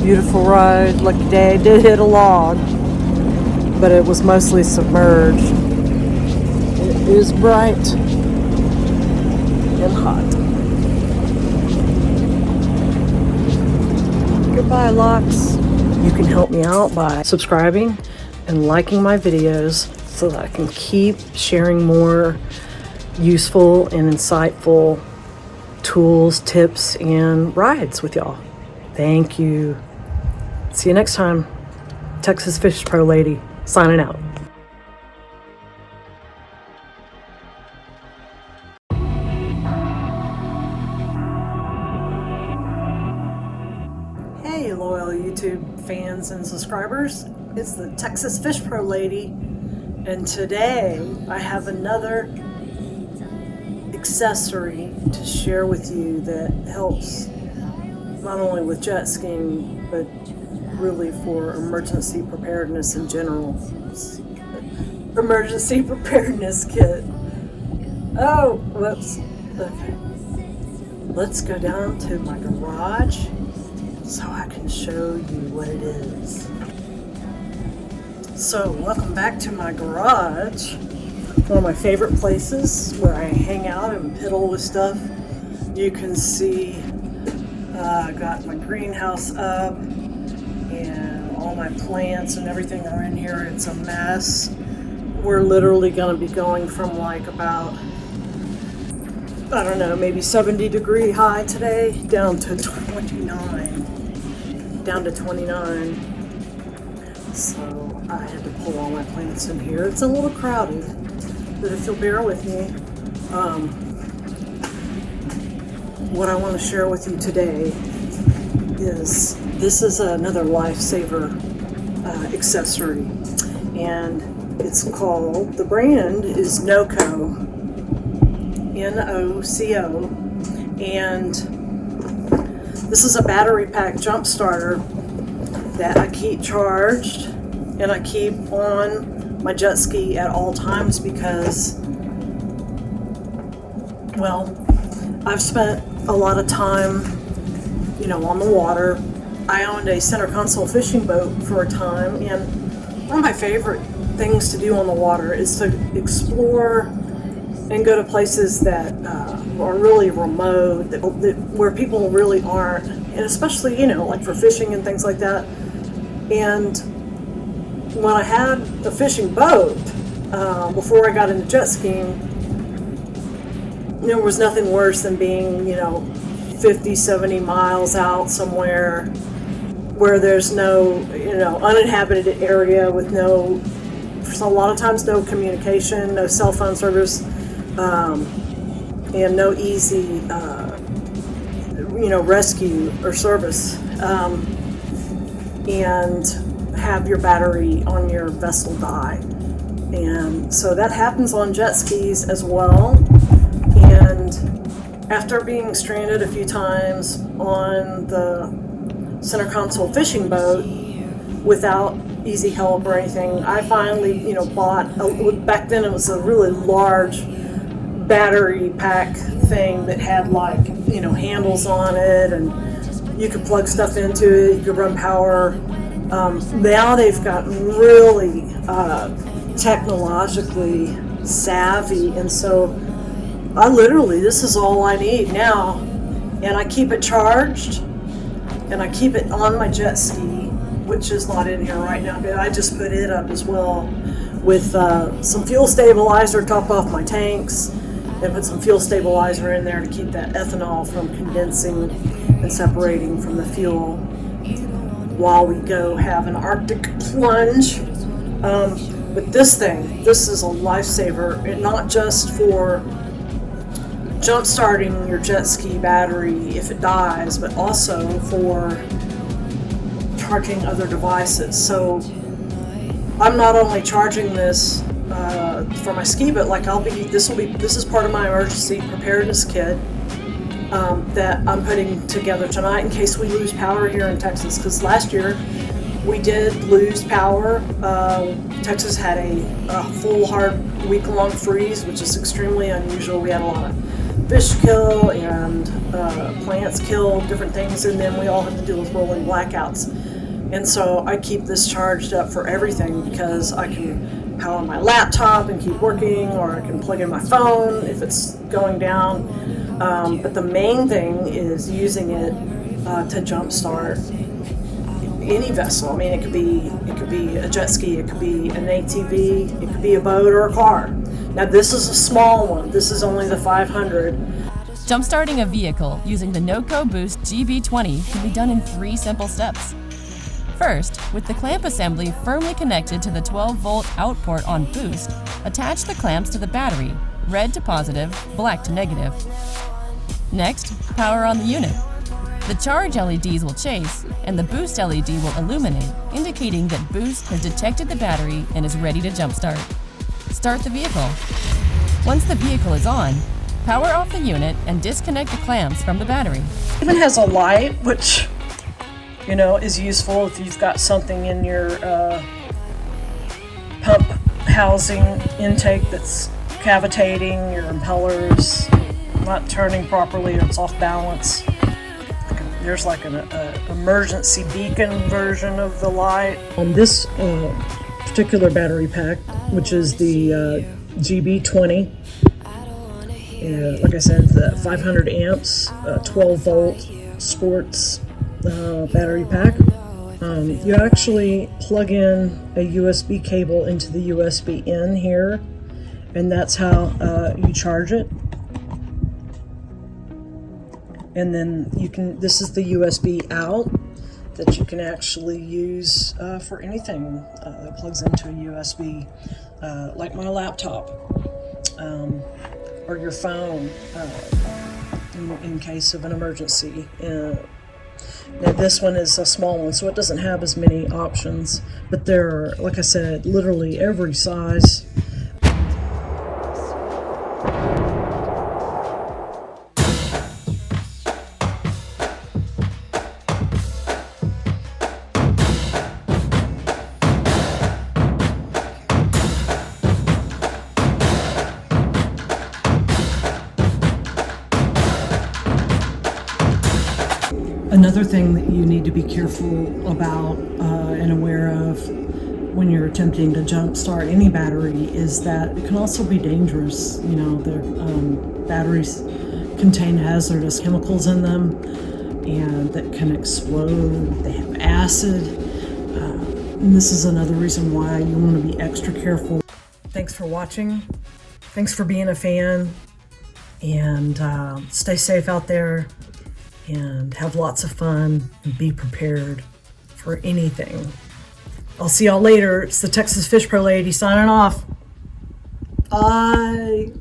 Beautiful ride. Lucky day. I did hit a log, but it was mostly submerged. It is bright and hot. Goodbye, Locks. You can help me out by subscribing and liking my videos so that I can keep sharing more useful and insightful tools, tips, and rides with y'all. Thank you. See you next time. Texas Fish Pro Lady, signing out. Hey, loyal YouTube fans and subscribers. It's the Texas Fish Pro Lady, and today I have another accessory to share with you that helps not only with jet skiing but really for emergency preparedness in general. Emergency preparedness kit. Oh, whoops. Okay. Let's go down to my garage so I can show you what it is. So, welcome back to my garage. One of my favorite places where I hang out and piddle with stuff. You can see I got my greenhouse up and all my plants and everything are in here. It's a mess. We're literally going to be going from like about, I don't know, maybe 70-degree high today down to 29. So I had to pull all my plants in here. It's a little crowded, but if you'll bear with me, what I want to share with you today is this is another lifesaver accessory, and it's called, the brand is NOCO, N-O-C-O, and this is a battery pack jump starter that I keep charged and I keep on my jet ski at all times because, well, I've spent a lot of time, on the water. I owned a center console fishing boat for a time, and one of my favorite things to do on the water is to explore and go to places that are really remote, where people really aren't, and especially, like for fishing and things like that. And when I had a fishing boat, before I got into jet skiing, there was nothing worse than being, 50, 70 miles out somewhere where there's no, uninhabited area with no, for a lot of times, no communication, no cell phone service, and no easy, rescue or service, and have your battery on your vessel die. And so that happens on jet skis as well. And after being stranded a few times on the center console fishing boat without easy help or anything, I finally, bought, back then it was a really large battery pack thing that had handles on it, and you could plug stuff into it, you could run power. Now they've gotten really technologically savvy, and so this is all I need now, and I keep it charged, and I keep it on my jet ski, which is not in here right now, but I just put it up as well with some fuel stabilizer, top off my tanks, and put some fuel stabilizer in there to keep that ethanol from condensing and separating from the fuel while we go have an Arctic plunge. But this is a lifesaver, and not just for jump starting your jet ski battery if it dies, but also for charging other devices. So I'm not only charging this for my ski, but this is part of my emergency preparedness kit that I'm putting together tonight in case we lose power here in Texas, because last year we did lose power. Texas had a full hard week-long freeze, which is extremely unusual. We had a lot of fish kill and plants killed, different things, and then we all had to deal with rolling blackouts. And so I keep this charged up for everything, because I can power my laptop and keep working, or I can plug in my phone if it's going down. But the main thing is using it to jumpstart any vessel. I mean, it could be a jet ski, it could be an ATV, it could be a boat or a car. Now this is a small one. This is only the 500. Jumpstarting a vehicle using the Noco Boost GB20 can be done in 3 simple steps. First, with the clamp assembly firmly connected to the 12-volt out port on Boost, attach the clamps to the battery, red to positive, black to negative. Next, power on the unit. The charge LEDs will chase, and the Boost LED will illuminate, indicating that Boost has detected the battery and is ready to jumpstart. Start the vehicle. Once the vehicle is on, power off the unit and disconnect the clamps from the battery. It even has a light, which is useful if you've got something in your pump housing intake that's cavitating, your impeller's not turning properly, or it's off balance. There's like an emergency beacon version of the light. On this particular battery pack, which is the GB20, like I said, the 500 amps, 12 volt sports battery pack. You actually plug in a USB cable into the USB in here, and that's how you charge it. And then this is the USB out that you can actually use for anything that plugs into a USB, like my laptop or your phone in case of an emergency. Now this one is a small one, so it doesn't have as many options, but there are, like I said, literally every size. Another thing that you need to be careful about and aware of when you're attempting to jumpstart any battery is that it can also be dangerous. The batteries contain hazardous chemicals in them and that can explode. They have acid. And this is another reason why you want to be extra careful. Thanks for watching. Thanks for being a fan. And stay safe out there. And have lots of fun. And be prepared for anything. I'll see y'all later. It's the Texas Fish Pro Lady signing off. Bye.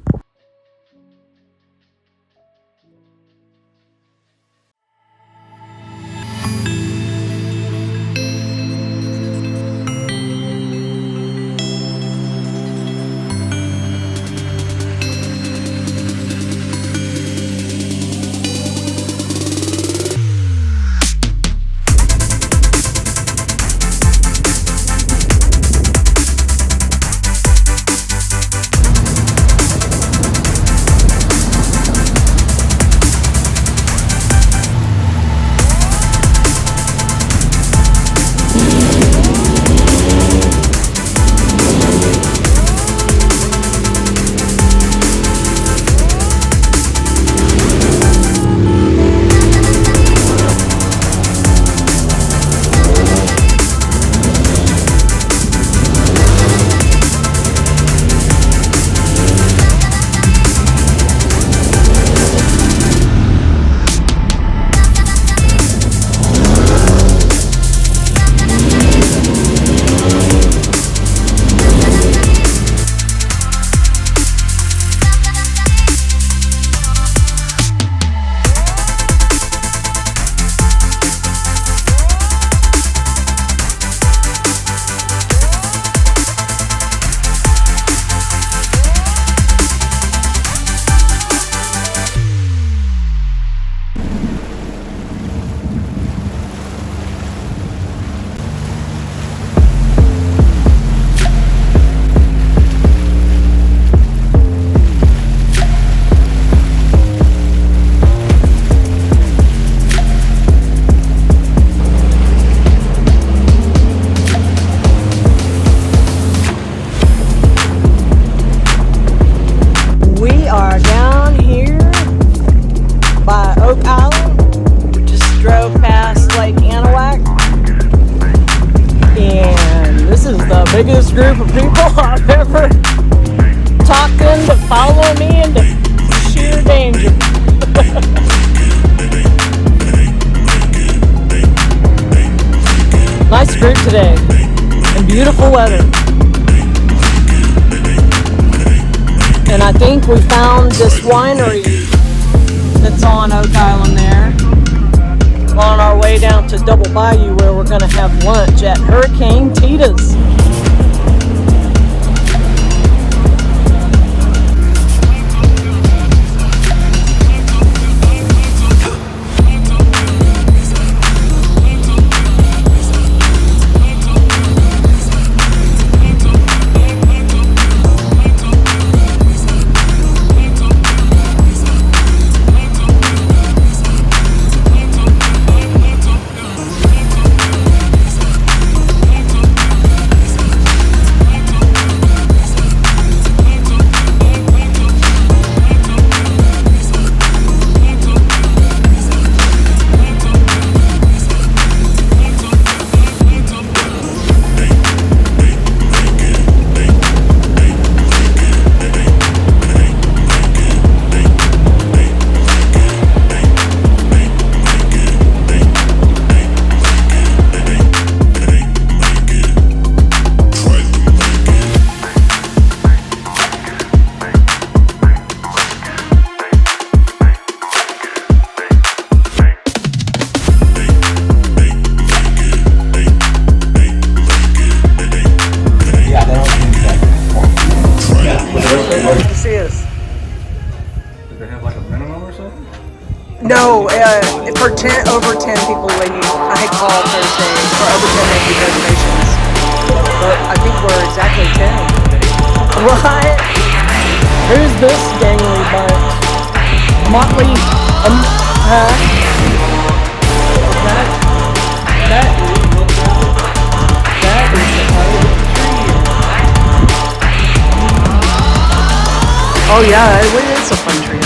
biggest group of people I've ever talked into following me into sheer danger. Nice group today and beautiful weather. And I think we found this winery that's on Oak Island there. On our way down to Double Bayou where we're going to have lunch at Hurricane Tita's. No, for over 10 people they need, I call Thursday, for over 10 they need reservations. But I think we're exactly 10. What? Who's this gangly bunch? Motley, huh? That is the tree. Oh yeah, it is a fun trio.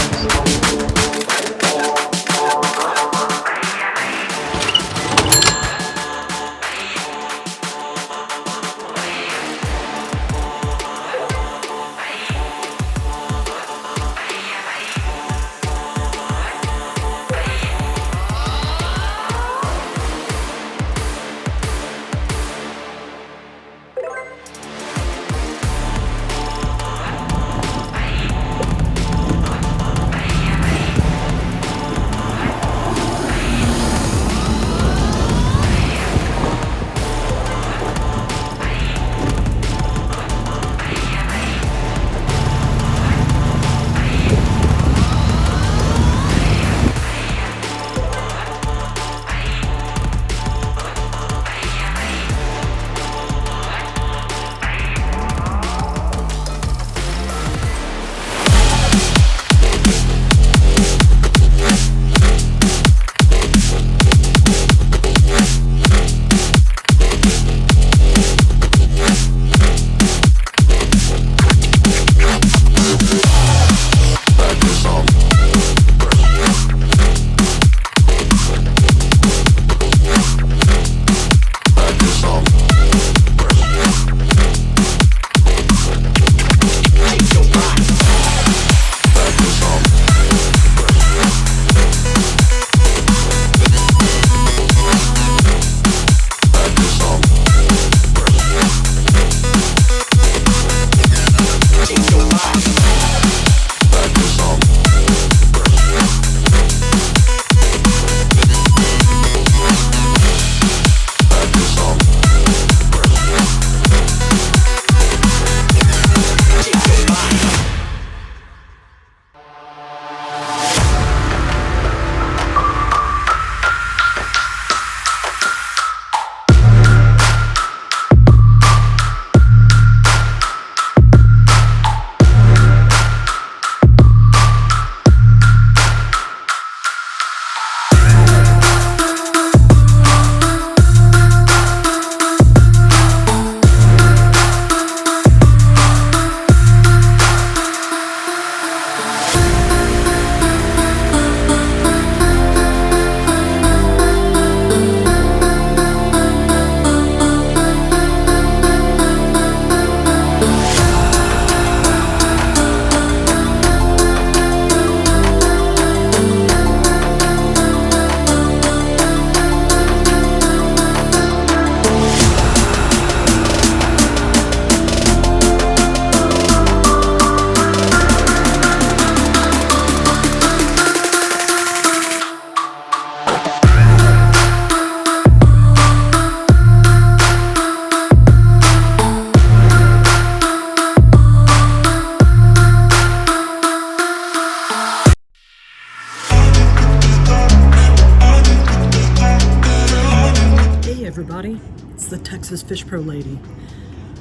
everybody. It's the Texas Fish Pro Lady.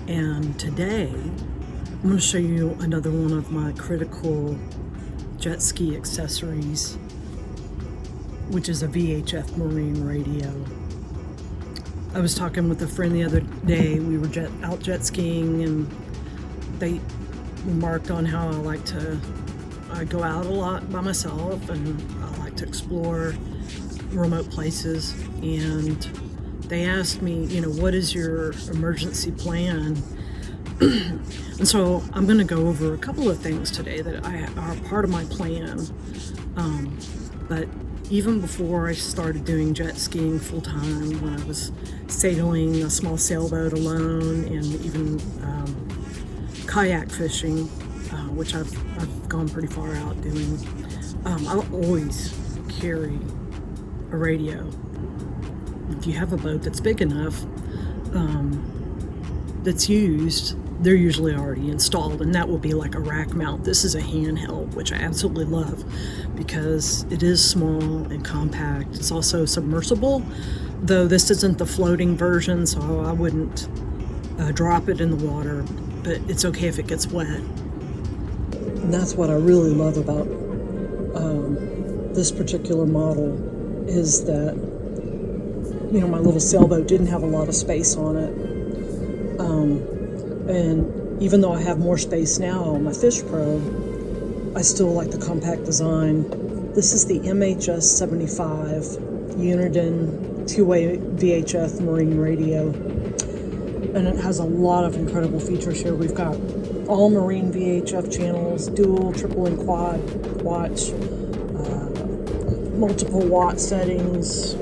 And today, I'm going to show you another one of my critical jet ski accessories, which is a VHF marine radio. I was talking with a friend the other day. We were out jet skiing, and they remarked on how I go out a lot by myself, and I like to explore remote places. And they asked me, what is your emergency plan? And so I'm going to go over a couple of things today that are part of my plan. But even before I started doing jet skiing full time, when I was sailing a small sailboat alone, and even kayak fishing, which I've gone pretty far out doing, I'll always carry a radio. If you have a boat that's big enough, that's used, they're usually already installed, and that will be like a rack mount. This is a handheld, which I absolutely love because it is small and compact. It's also submersible, though this isn't the floating version, so I wouldn't drop it in the water, but it's okay if it gets wet. And that's what I really love about this particular model, is that my little sailboat didn't have a lot of space on it. And even though I have more space now on my Fish Pro, I still like the compact design. This is the MHS 75 Uniden two-way VHF marine radio. And it has a lot of incredible features here. We've got all marine VHF channels, dual, triple, and quad watch, multiple watt settings.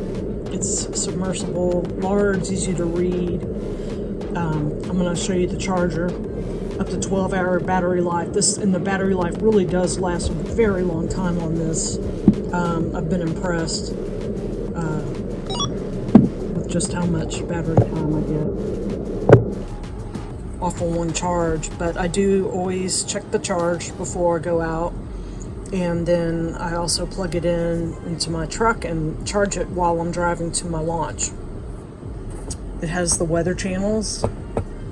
It's submersible, large, easy to read. I'm going to show you the charger. Up to 12-hour battery life. The battery life really does last a very long time on this. I've been impressed with just how much battery time I get off of one charge. But I do always check the charge before I go out. And then I also plug it into my truck and charge it while I'm driving to my launch. It has the weather channels,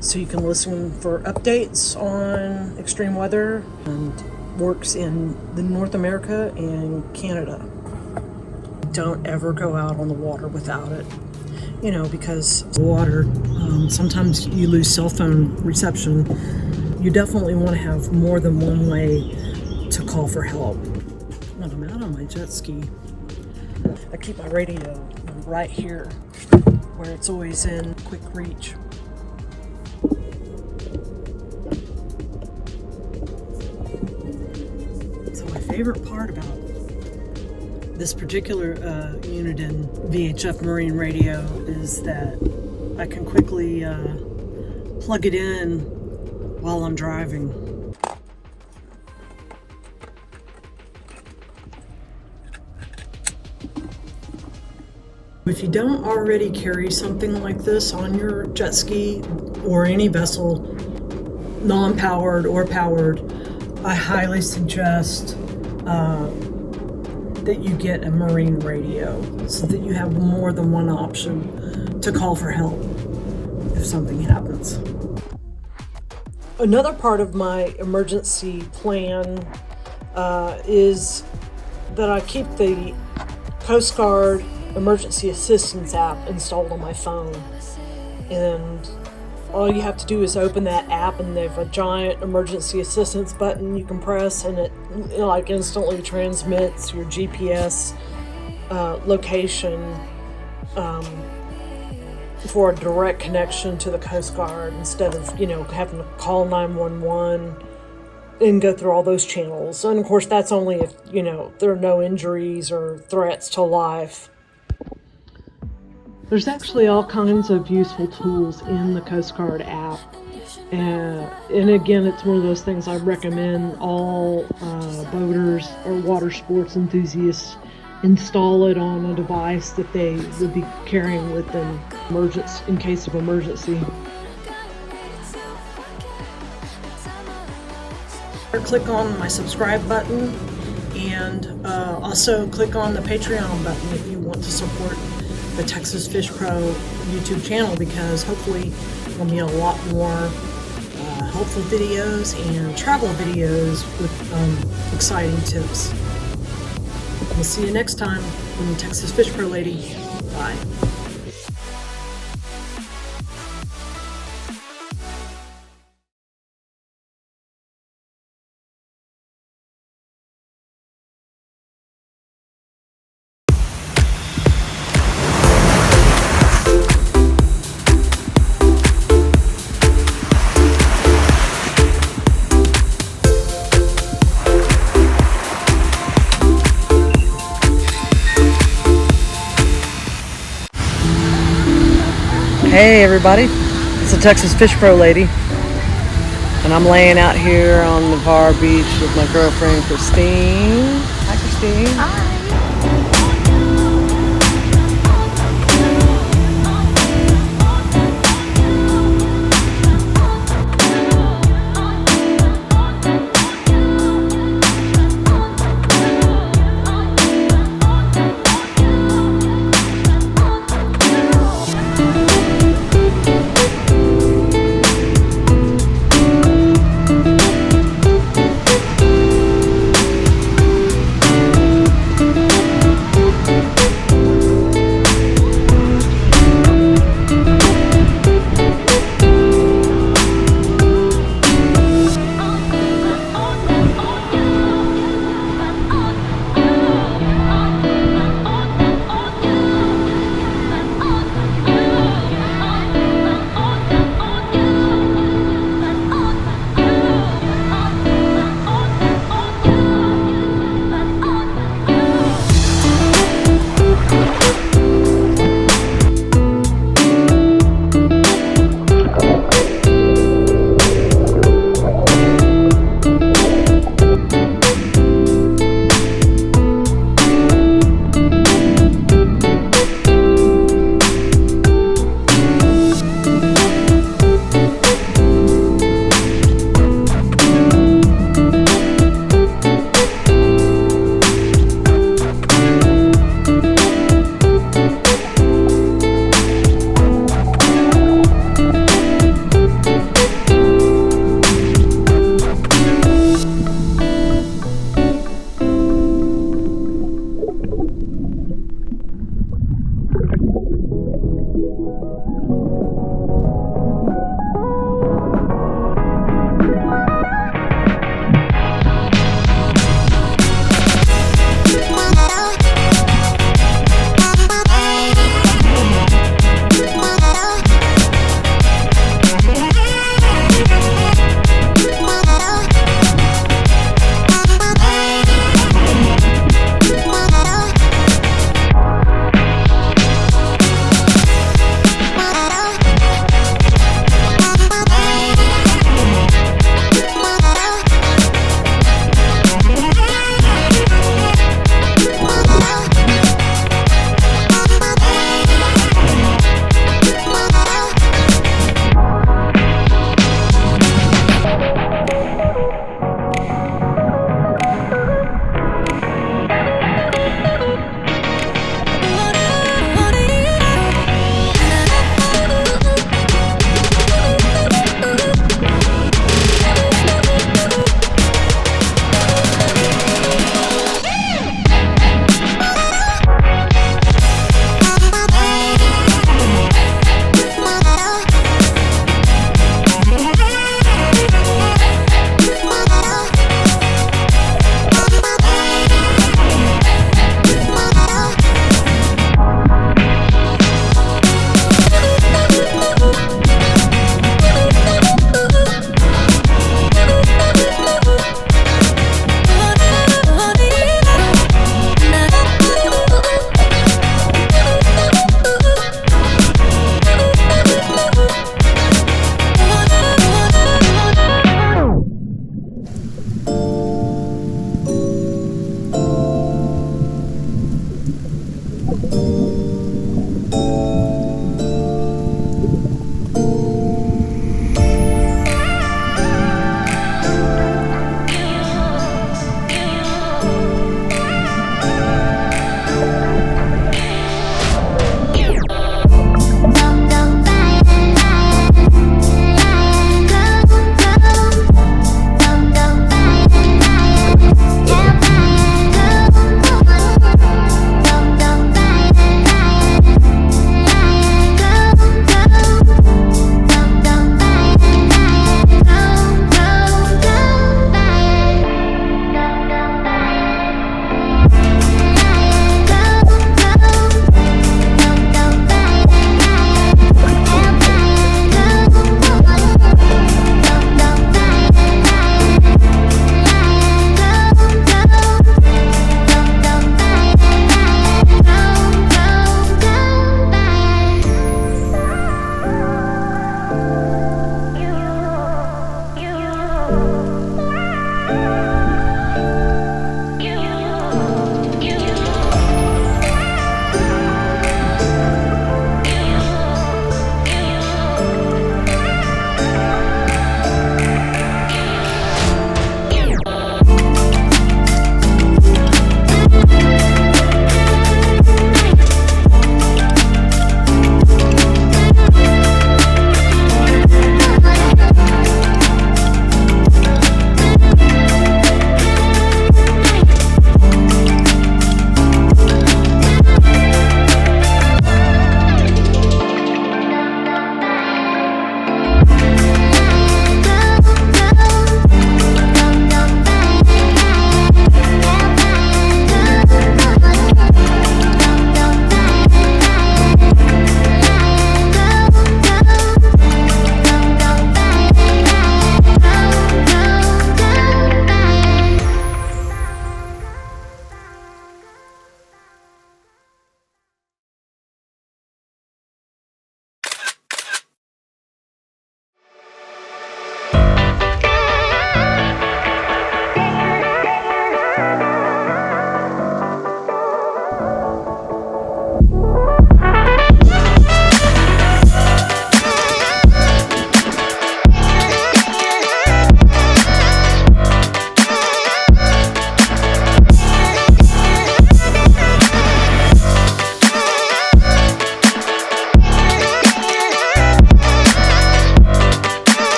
so you can listen for updates on extreme weather, and works in the North America and Canada. Don't ever go out on the water without it, because water, sometimes you lose cell phone reception. You definitely want to have more than one way to call for help. When I'm out on my jet ski, I keep my radio right here, where it's always in quick reach. So my favorite part about this particular Uniden VHF marine radio is that I can quickly plug it in while I'm driving. If you don't already carry something like this on your jet ski or any vessel, non-powered or powered, I highly suggest that you get a marine radio so that you have more than one option to call for help if something happens. Another part of my emergency plan is that I keep the Coast Guard emergency assistance app installed on my phone, and all you have to do is open that app, and they have a giant emergency assistance button you can press, and it instantly transmits your GPS location for a direct connection to the Coast Guard, instead of having to call 911 and go through all those channels. And of course that's only if there are no injuries or threats to life. There's actually all kinds of useful tools in the Coast Guard app. And again, it's one of those things I recommend all boaters or water sports enthusiasts install it on a device that they would be carrying with them in case of emergency. Click on my subscribe button, and also click on the Patreon button if you want to support the Texas Fish Pro YouTube channel, because hopefully there'll be a lot more helpful videos and travel videos with exciting tips. We'll see you next time on the Texas Fish Pro Lady. Bye. Hey everybody, it's the Texas Fish Pro Lady, and I'm laying out here on Navarre Beach with my girlfriend Christine. Hi Christine. Hi.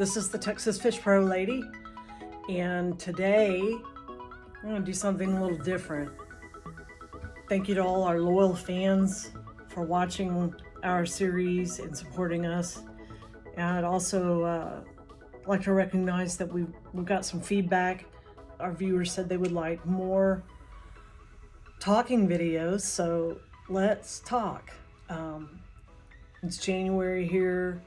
This is the Texas Fish Pro lady, and today I'm going to do something a little different. Thank you to all our loyal fans for watching our series and supporting us. And I'd also like to recognize that we've got some feedback. Our viewers said they would like more talking videos, so let's talk. It's January here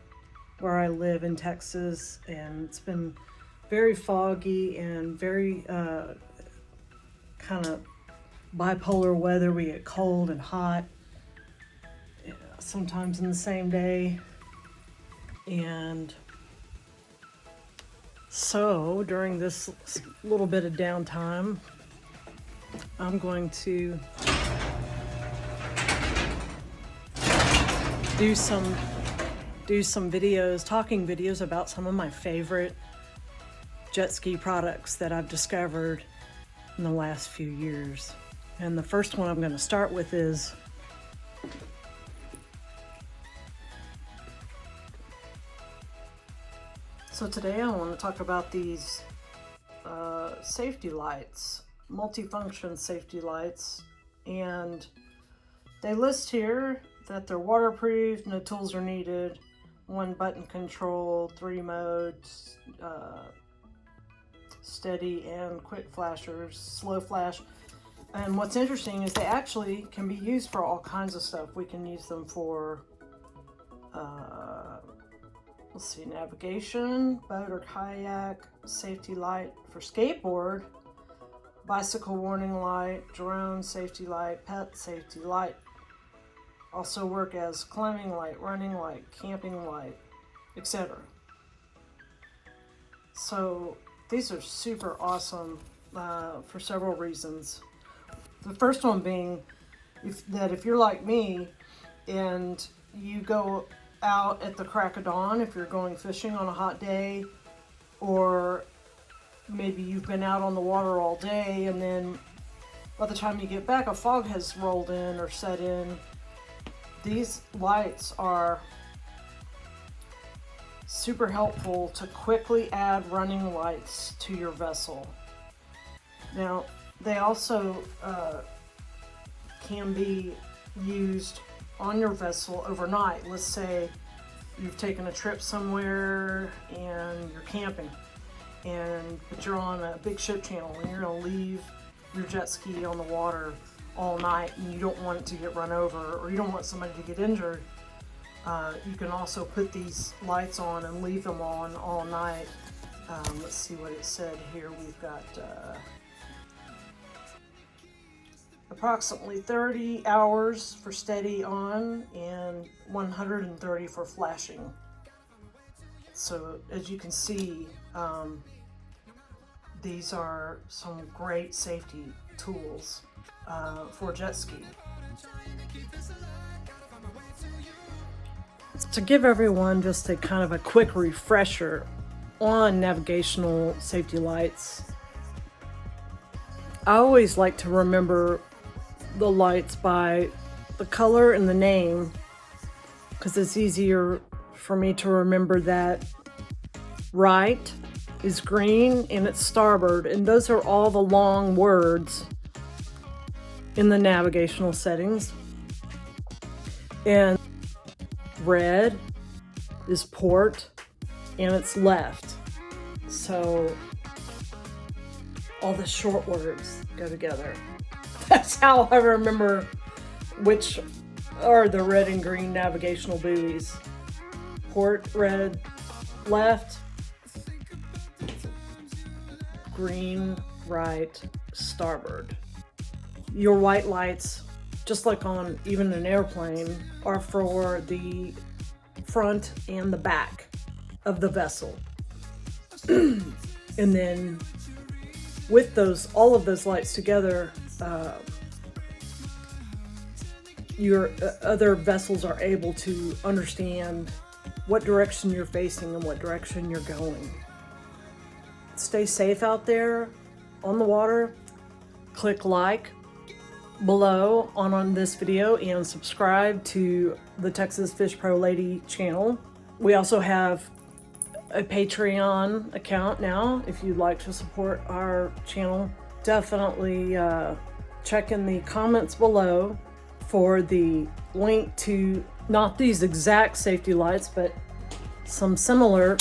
where I live in Texas, and it's been very foggy and very kind of bipolar weather. We get cold and hot sometimes in the same day. And so during this little bit of downtime, I'm going to do some videos, talking videos about some of my favorite jet ski products that I've discovered in the last few years. And the first one I'm going to start with is so today I want to talk about these safety lights, multifunction safety lights, and they list here that they're waterproof, no tools are needed, 1 button control, 3 modes, steady and quick flashers, slow flash. And what's interesting is they actually can be used for all kinds of stuff. We can use them for let's see, navigation, boat or kayak, safety light for skateboard, bicycle warning light, drone safety light, pet safety light. Also work as climbing light, running light, camping light, etc. So these are super awesome for several reasons. The first one being if you're like me and you go out at the crack of dawn, if you're going fishing on a hot day, or maybe you've been out on the water all day and then by the time you get back a fog has rolled in or set in, these lights are super helpful to quickly add running lights to your vessel. Now, they also can be used on your vessel overnight. Let's say you've taken a trip somewhere and you're camping, but you're on a big ship channel and you're going to leave your jet ski on the water all night and you don't want it to get run over or you don't want somebody to get injured. You can also put these lights on and leave them on all night. Let's see what it said here. We've got approximately 30 hours for steady on and 130 for flashing. So as you can see, these are some great safety tools for jet ski. To give everyone just a kind of a quick refresher on navigational safety lights, I always like to remember the lights by the color and the name, because it's easier for me to remember that right is green and it's starboard, and those are all the long words in the navigational settings. And red is port and it's left. So all the short words go together. That's how I remember which are the red and green navigational buoys. Port, red, left, green, right, starboard. Your white lights, just like on even an airplane, are for the front and the back of the vessel. And then with those, all of those lights together, your other vessels are able to understand what direction you're facing and what direction you're going. Stay safe out there on the water. Click like below on this video and subscribe to the Texas Fish Pro Lady channel. We also have a Patreon account now if you'd like to support our channel. Definitely check in the comments below for the link to not these exact safety lights, but some similar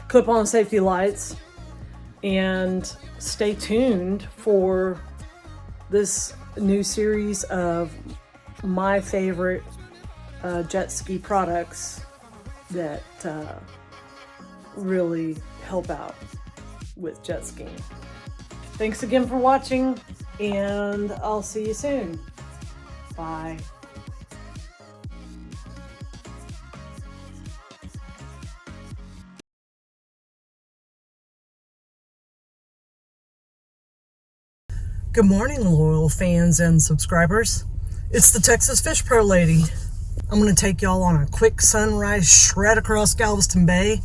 clip-on safety lights. And stay tuned for this new series of my favorite jet ski products that really help out with jet skiing. Thanks again for watching, and I'll see you soon. Bye. Good morning, loyal fans and subscribers. It's the Texas Fish Pro Lady. I'm going to take y'all on a quick sunrise shred across Galveston Bay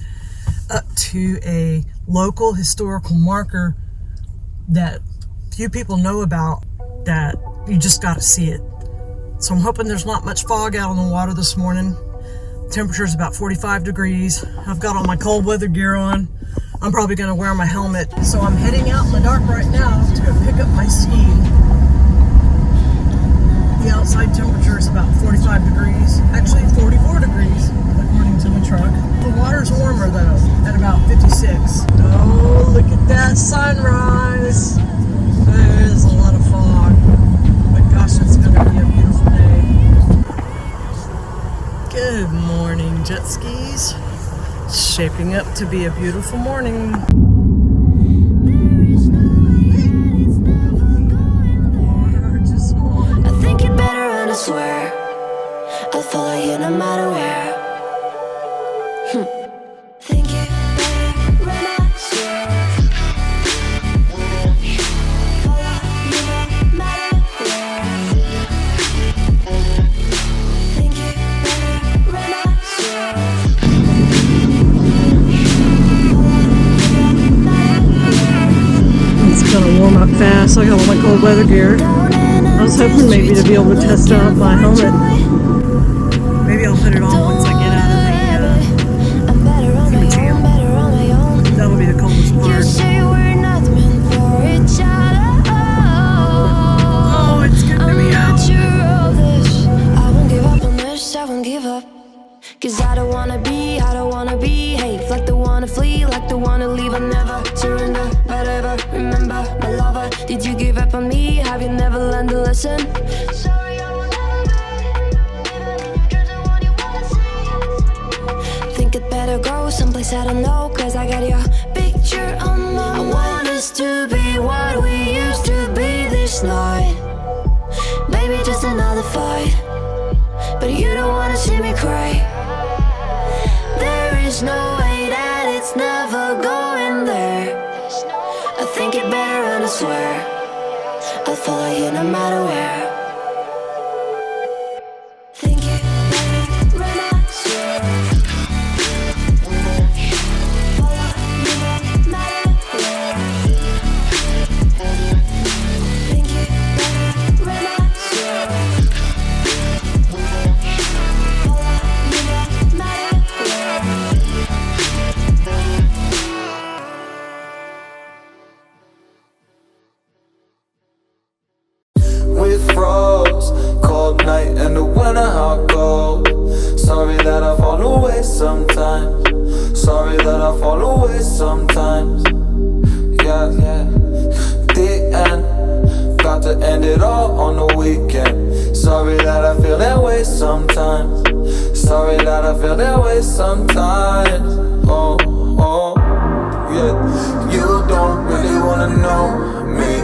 up to a local historical marker that few people know about, that you just got to see it. So I'm hoping there's not much fog out on the water this morning. Temperature is about 45 degrees. I've got all my cold weather gear on. I'm probably going to wear my helmet. So I'm heading out in the dark right now to go pick up my ski. The outside temperature is about 45 degrees. Actually 44 degrees, according to the truck. The water's warmer though, at about 56. Oh, look at that sunrise. There's a lot of fog. But gosh, it's going to be a beautiful day. Good morning, jet skis. It's shaping up to be a beautiful morning. I think you better run, I swear. I'll follow you no matter where. Think you better run, I swear. Follow you no matter where. Think you better run, I swear. It's gonna warm up fast. I got all my cold weather gear. I was hoping maybe to be able to test out my helmet. Maybe I'll put it on once I get out of the channel. That'll be the coldest You part. say we're not meant for each other. Oh, it's good to I'm be not out. sure of this. I won't give up on this, I won't give up. Cause I don't wanna behave like the one to flee, like the one to leave. I never surrender, but ever remember my lover. Did you give up on me? Have you never learned to listen? Sorry, I will never be, even if you dreams are what you wanna see. Think it better go someplace I don't know, cause I got your picture on my mind. I want us to be what we used to be this night. Maybe just another fight, but you don't wanna see me cry. There is no way that it's never going there. I think it better run, I swear. I'll follow you no matter where. Think it better run, I swear. Follow you no matter where. Think it better run, I swear. Follow you no matter where. With froze, cold night in the winter, how it goes. Sorry that I fall away sometimes. Sorry that I fall away sometimes. Yeah, the end. Got to end it all on the weekend. Sorry that I feel that way sometimes. Sorry that I feel that way sometimes. Oh, yeah. You don't really wanna know me.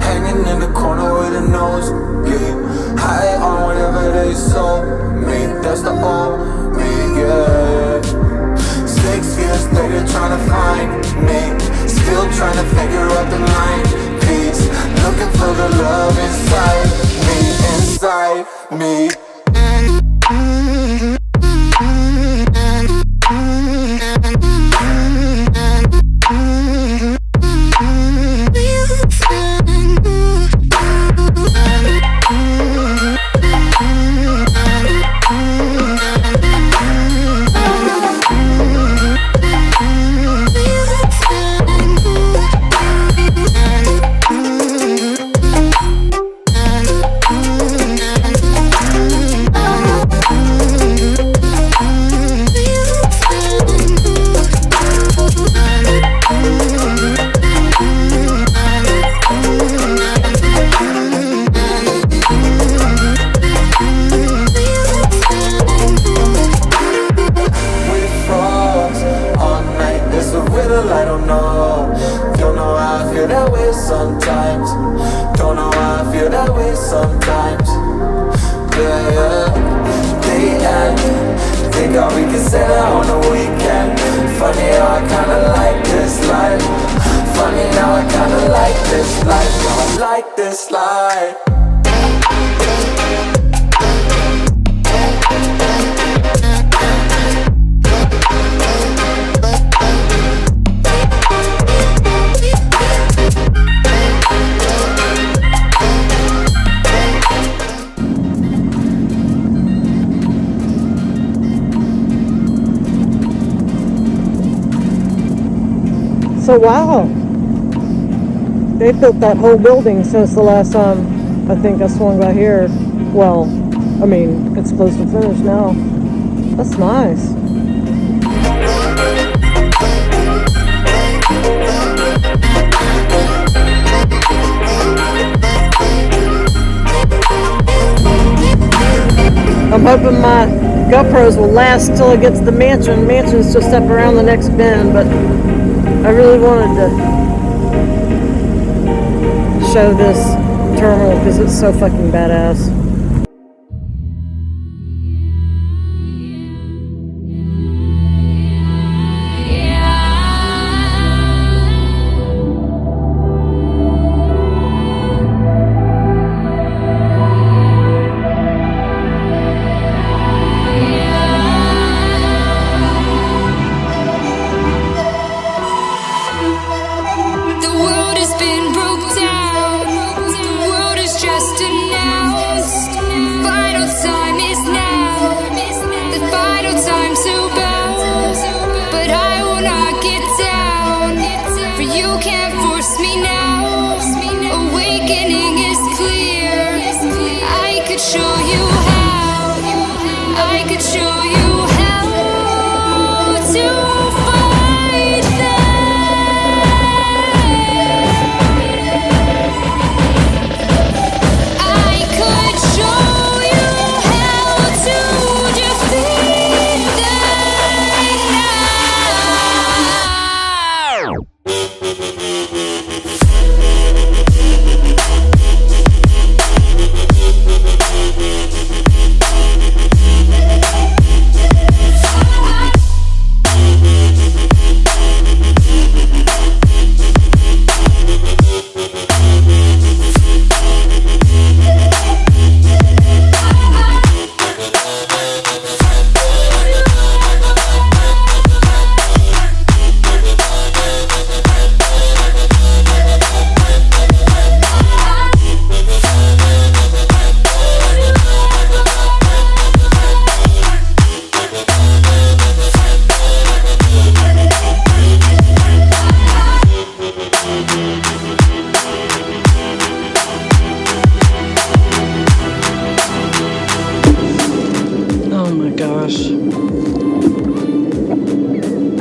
Hanging in the corner with a nosebleed. High on whatever they sold me. That's the old me, yeah. 6 years later trying to find me. Still trying to figure out the mind piece. Looking for the love inside me. feel that way sometimes. Don't know why I feel that way sometimes. Yeah, yeah. The end. Think how we can say that on the weekend. Funny how I kinda like this life. Funny how I kinda like this life. I like this life. So wow, they built that whole building since the last time I think I swung by here. Well, I mean, it's close to finish now. That's nice. I'm hoping my GoPros will last till it gets to the mansion. Mansion's just up around the next bend, but I really wanted to show this terminal because it's so fucking badass.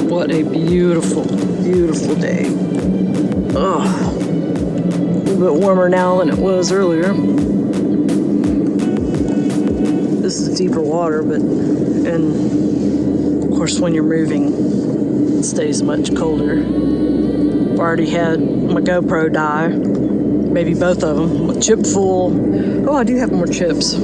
What a beautiful, beautiful day. Ugh. A little bit warmer now than it was earlier. This is deeper water, and of course when you're moving, it stays much colder. I've already had my GoPro die, maybe both of them, with chip full. Oh, I do have more chips.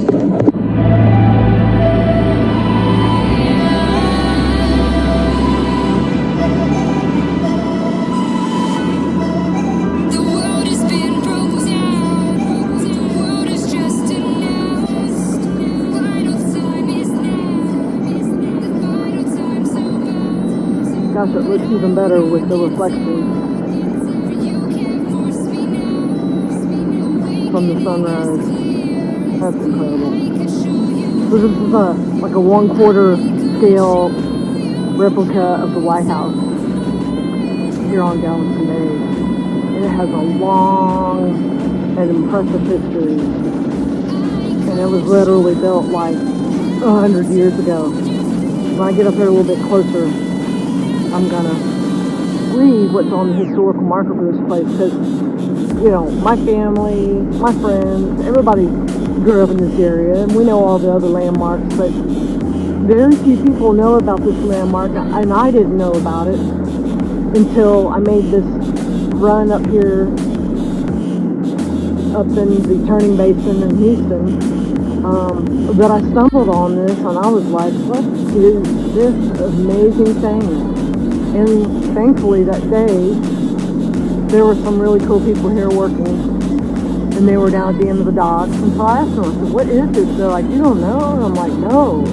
Gosh, it looks even better with the reflection from the sunrise. That's incredible. So this is like a 1/4 scale replica of the White House here on Galveston Bay. And it has a long and impressive history. And it was literally built like 100 years ago. When I get up there a little bit closer, I'm gonna read what's on the historical marker for this place because, you know, my family, my friends, everybody grew up in this area and we know all the other landmarks, but very few people know about this landmark, and I didn't know about it until I made this run up here, up in the Turning Basin in Houston, that I stumbled on this and I was like, what is this amazing thing? And thankfully that day, there were some really cool people here working, and they were down at the end of the dock. And so I asked them, I said, what is this? They're like, you don't know? And I'm like, no.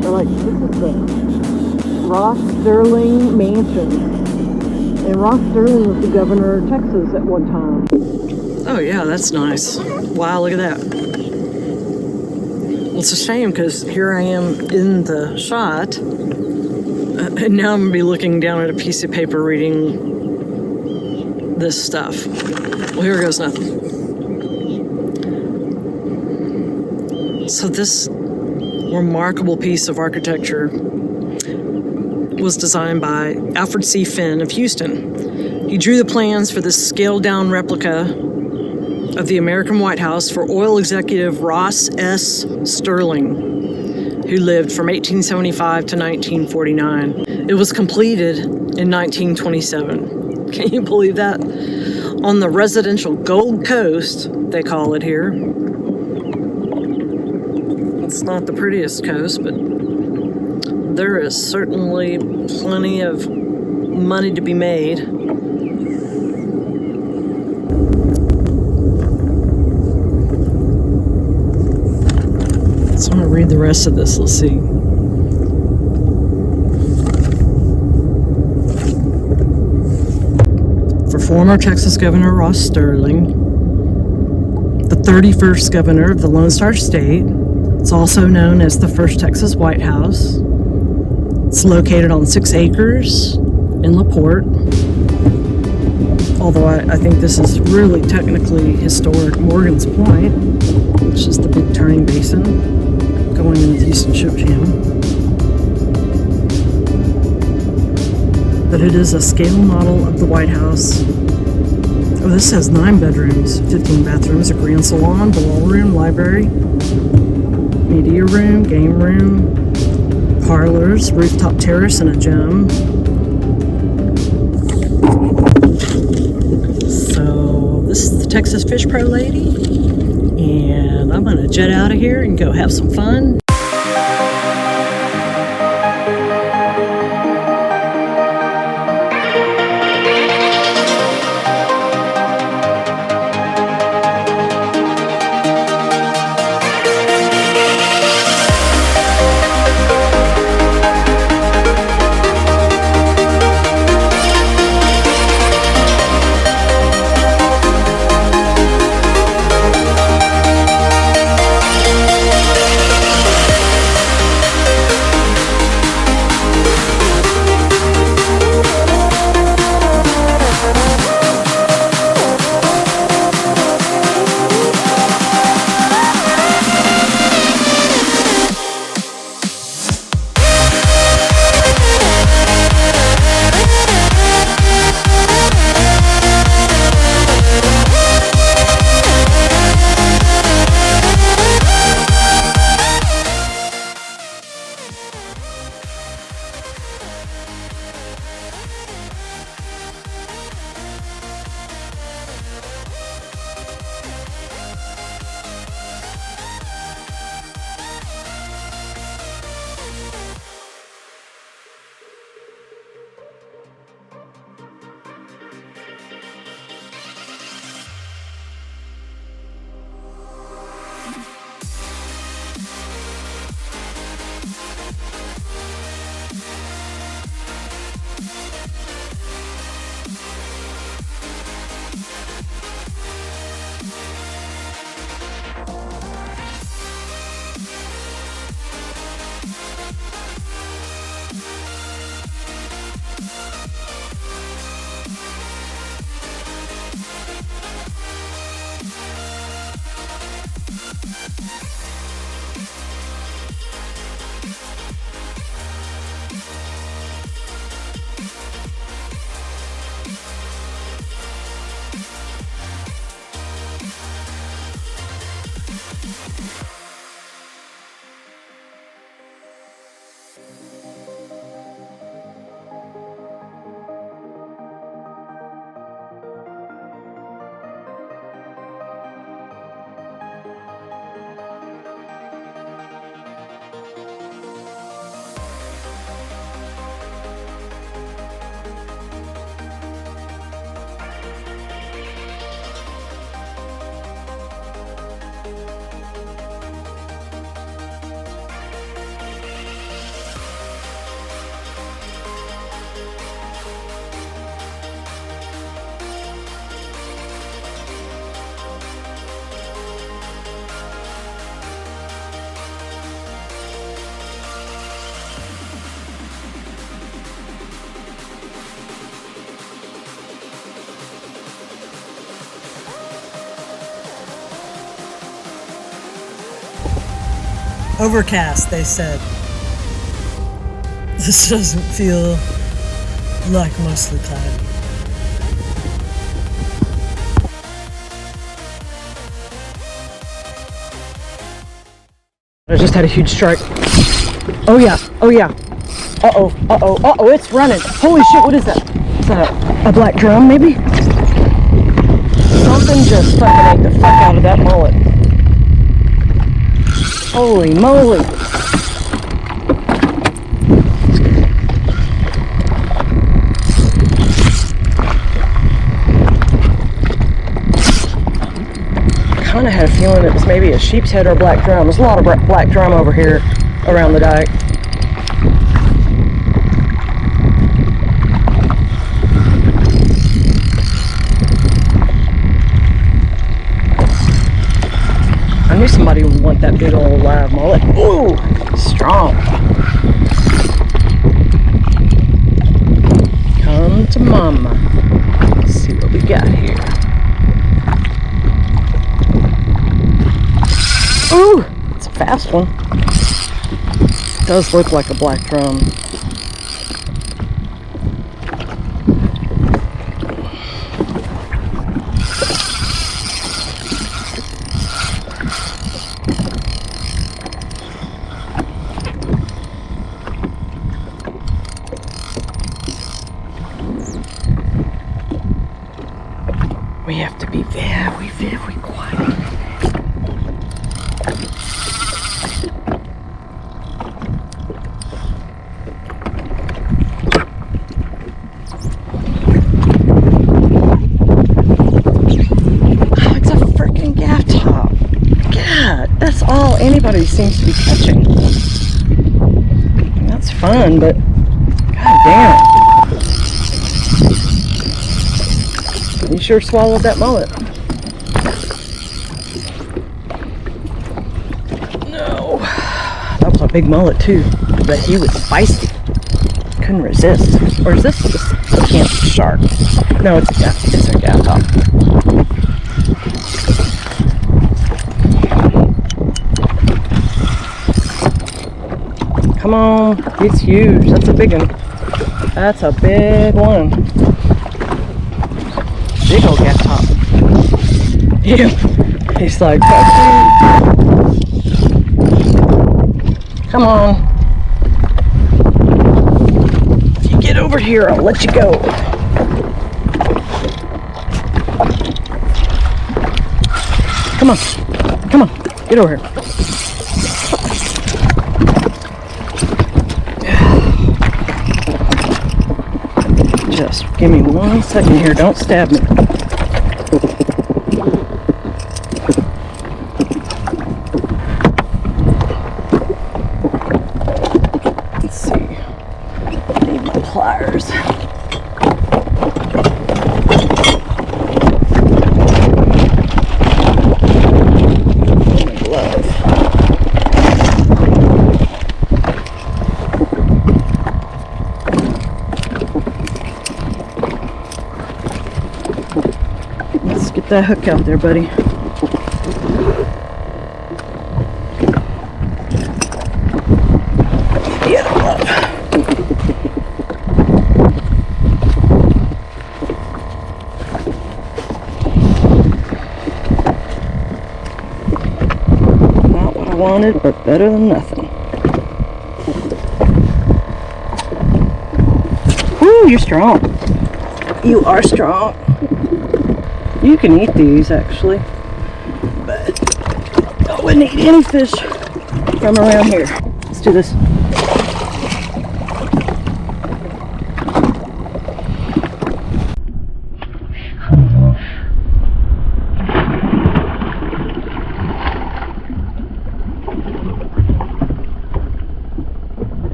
They're like, this is the Ross Sterling Mansion. And Ross Sterling was the governor of Texas at one time. Oh yeah, that's nice. Wow, look at that. Well, it's a shame because here I am in the shot, and now I'm going to be looking down at a piece of paper reading this stuff. Well, here goes nothing. So this remarkable piece of architecture was designed by Alfred C. Finn of Houston. He drew the plans for this scaled-down replica of the American White House for oil executive Ross S. Sterling, who lived from 1875 to 1949. It was completed in 1927. Can you believe that? On the residential Gold Coast, they call it here. It's not the prettiest coast, but there is certainly plenty of money to be made. So I'm going to read the rest of this. Let's see. For former Texas Governor Ross Sterling, the 31st governor of the Lone Star State. It's also known as the first Texas White House. It's located on 6 acres in LaPorte. Although I think this is really technically historic Morgan's Point, which is the big turning basin going into the Houston Ship Channel. But it is a scale model of the White House. Oh, this has 9 bedrooms, 15 bathrooms, a grand salon, ballroom, library, media room, game room, parlors, rooftop terrace, and a gym. So this is the Texas Fish Pro Lady, and I'm gonna jet out of here and go have some fun. Overcast, they said. This doesn't feel like mostly cloudy. I just had a huge strike. Oh yeah, oh yeah. Uh-oh, uh-oh, uh-oh, it's running. Holy shit, what is that? Is that a black drum, maybe? Something just fucking ate the fuck out of that mullet. Holy moly. I kind of had a feeling it was maybe a sheep's head or a black drum. There's a lot of black drum over here around the dike. I knew somebody would want that big old live mullet. Ooh, strong. Come to mama. Let's see what we got here. Ooh, it's a fast one. It does look like a black drum. We have to be very quiet. That's all anybody seems to be catching. That's fun, but god damn it. You sure swallowed that mullet. No. That was a big mullet too, but he was spicy. Couldn't resist. Or is this just a camp shark? No, it's a gaff top. Come on, he's huge. That's a big one. That's a big one. Big old gaff top. Yeah. He's like, come on. If you get over here, I'll let you go. Come on. Come on. Get over here. Just give me 1 second here. Don't stab me. Let's see. I need my pliers. My glove. Get that hook out there, buddy. Yeah, love. Not what I wanted, but better than nothing. Woo, you're strong. You are strong. You can eat these actually, but I wouldn't eat any fish from around here. Let's do this.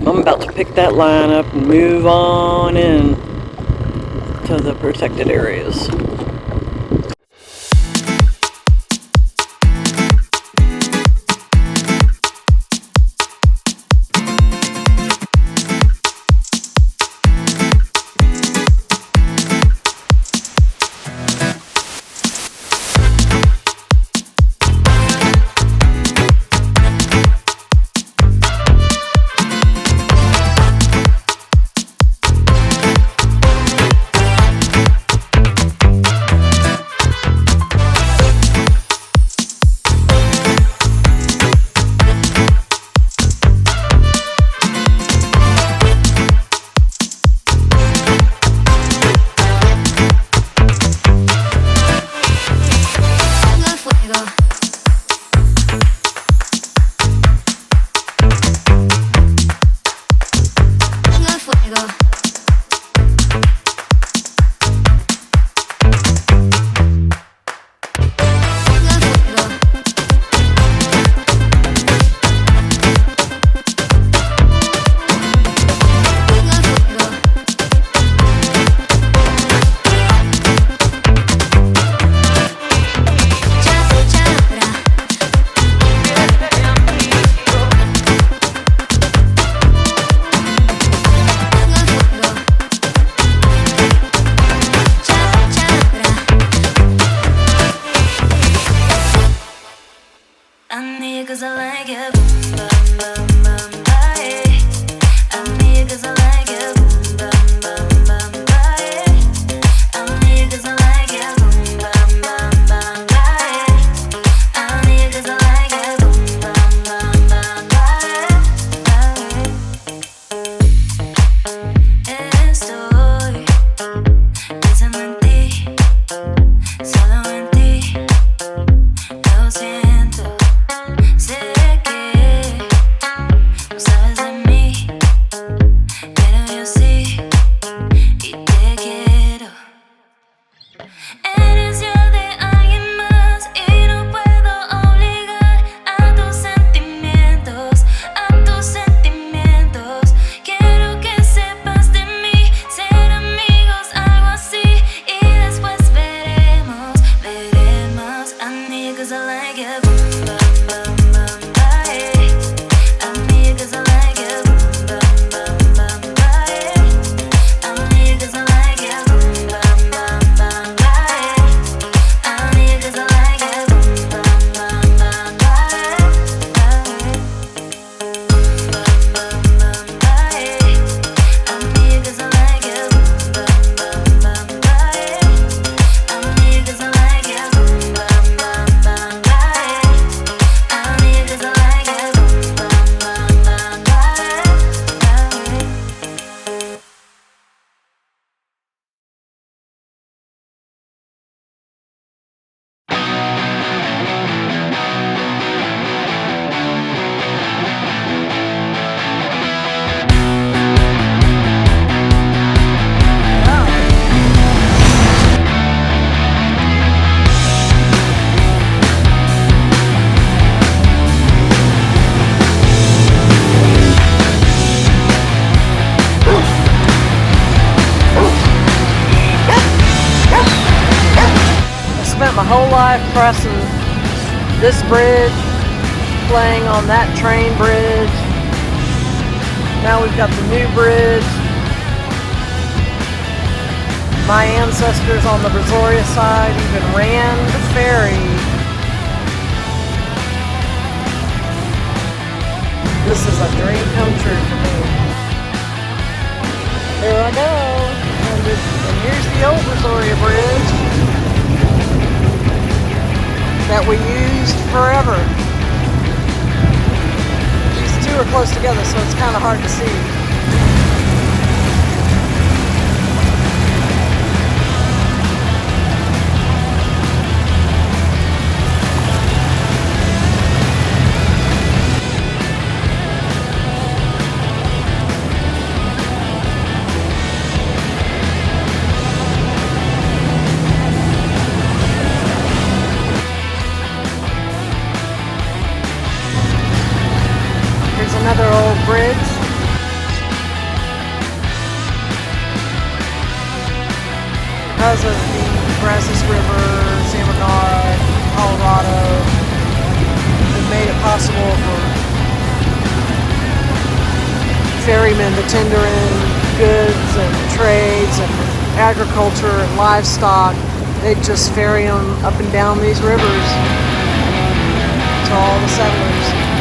I'm about to pick that line up and move on in to the protected areas. whole life crossing this bridge, playing on that train bridge. Now we've got the new bridge. My ancestors on the Brazoria side even ran the ferry. This is a dream come true for me. Here I go. And here's the old Brazoria Bridge that we used forever. These two are close together, so it's kind of hard to see. Another old bridge. Because of the Brazos River, San Bernard, Colorado, it made it possible for ferrymen to tender in goods and trades and agriculture and livestock. They'd just ferry them up and down these rivers to all the settlers.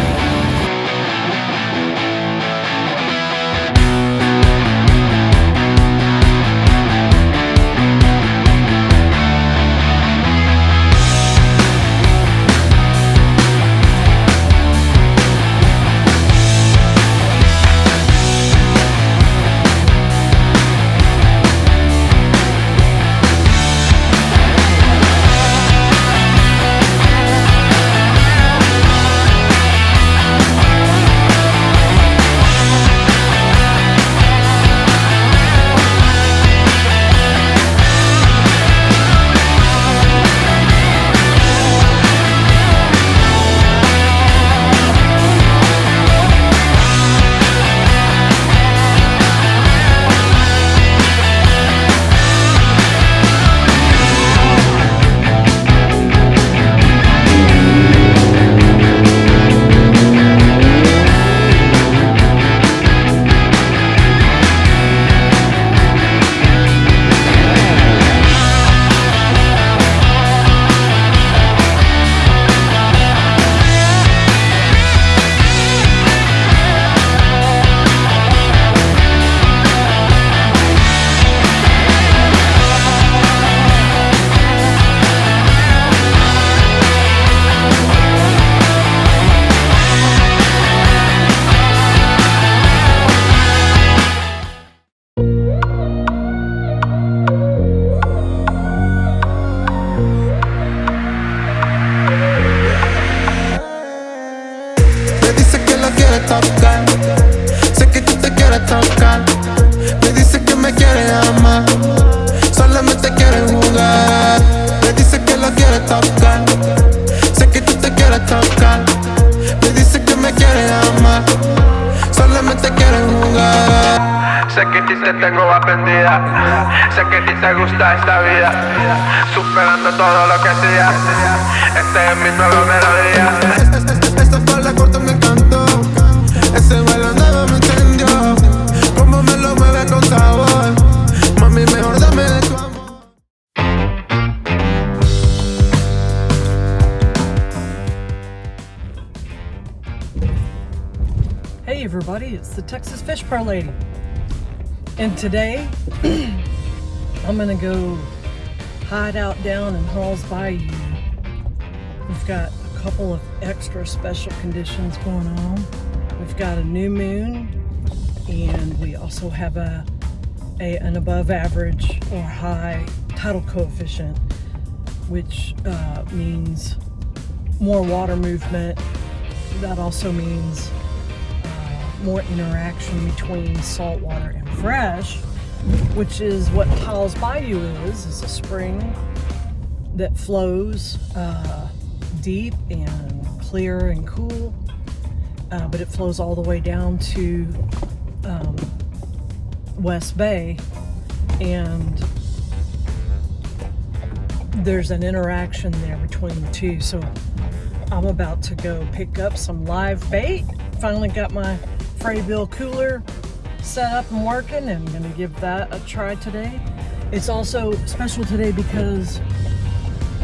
lo quiere tocar. Sé que tú te quieres tocar. Me dice que me quiere amar. Solamente quiere jugar. Me dice que lo quiere tocar. Sé que tú te quieres tocar. Me dice que me quiere amar. Solamente quiere jugar. Sé que a ti te tengo aprendida. Sé que a ti te gusta esta vida. Superando todo lo que hacía. Esta es mi nueva melodía. Esta falda corta me encantó. Ese baile nuevo me encendió. Como me lo mueve con sabor. Mami, mejor dame de tu amor. Hey everybody, it's the Texas Fish Pro Lady. And today, I'm gonna go hide out down in Halls Bayou. We've got a couple of extra special conditions going on. We've got a new moon, and we also have an above average or high tidal coefficient, which means more water movement. That also means more interaction between saltwater and fresh, which is what Halls Bayou is a spring that flows deep and clear and cool, but it flows all the way down to West Bay, and there's an interaction there between the two. So I'm about to go pick up some live bait. Finally got my Freybill cooler set up and working, and I'm going to give that a try today. It's also special today because,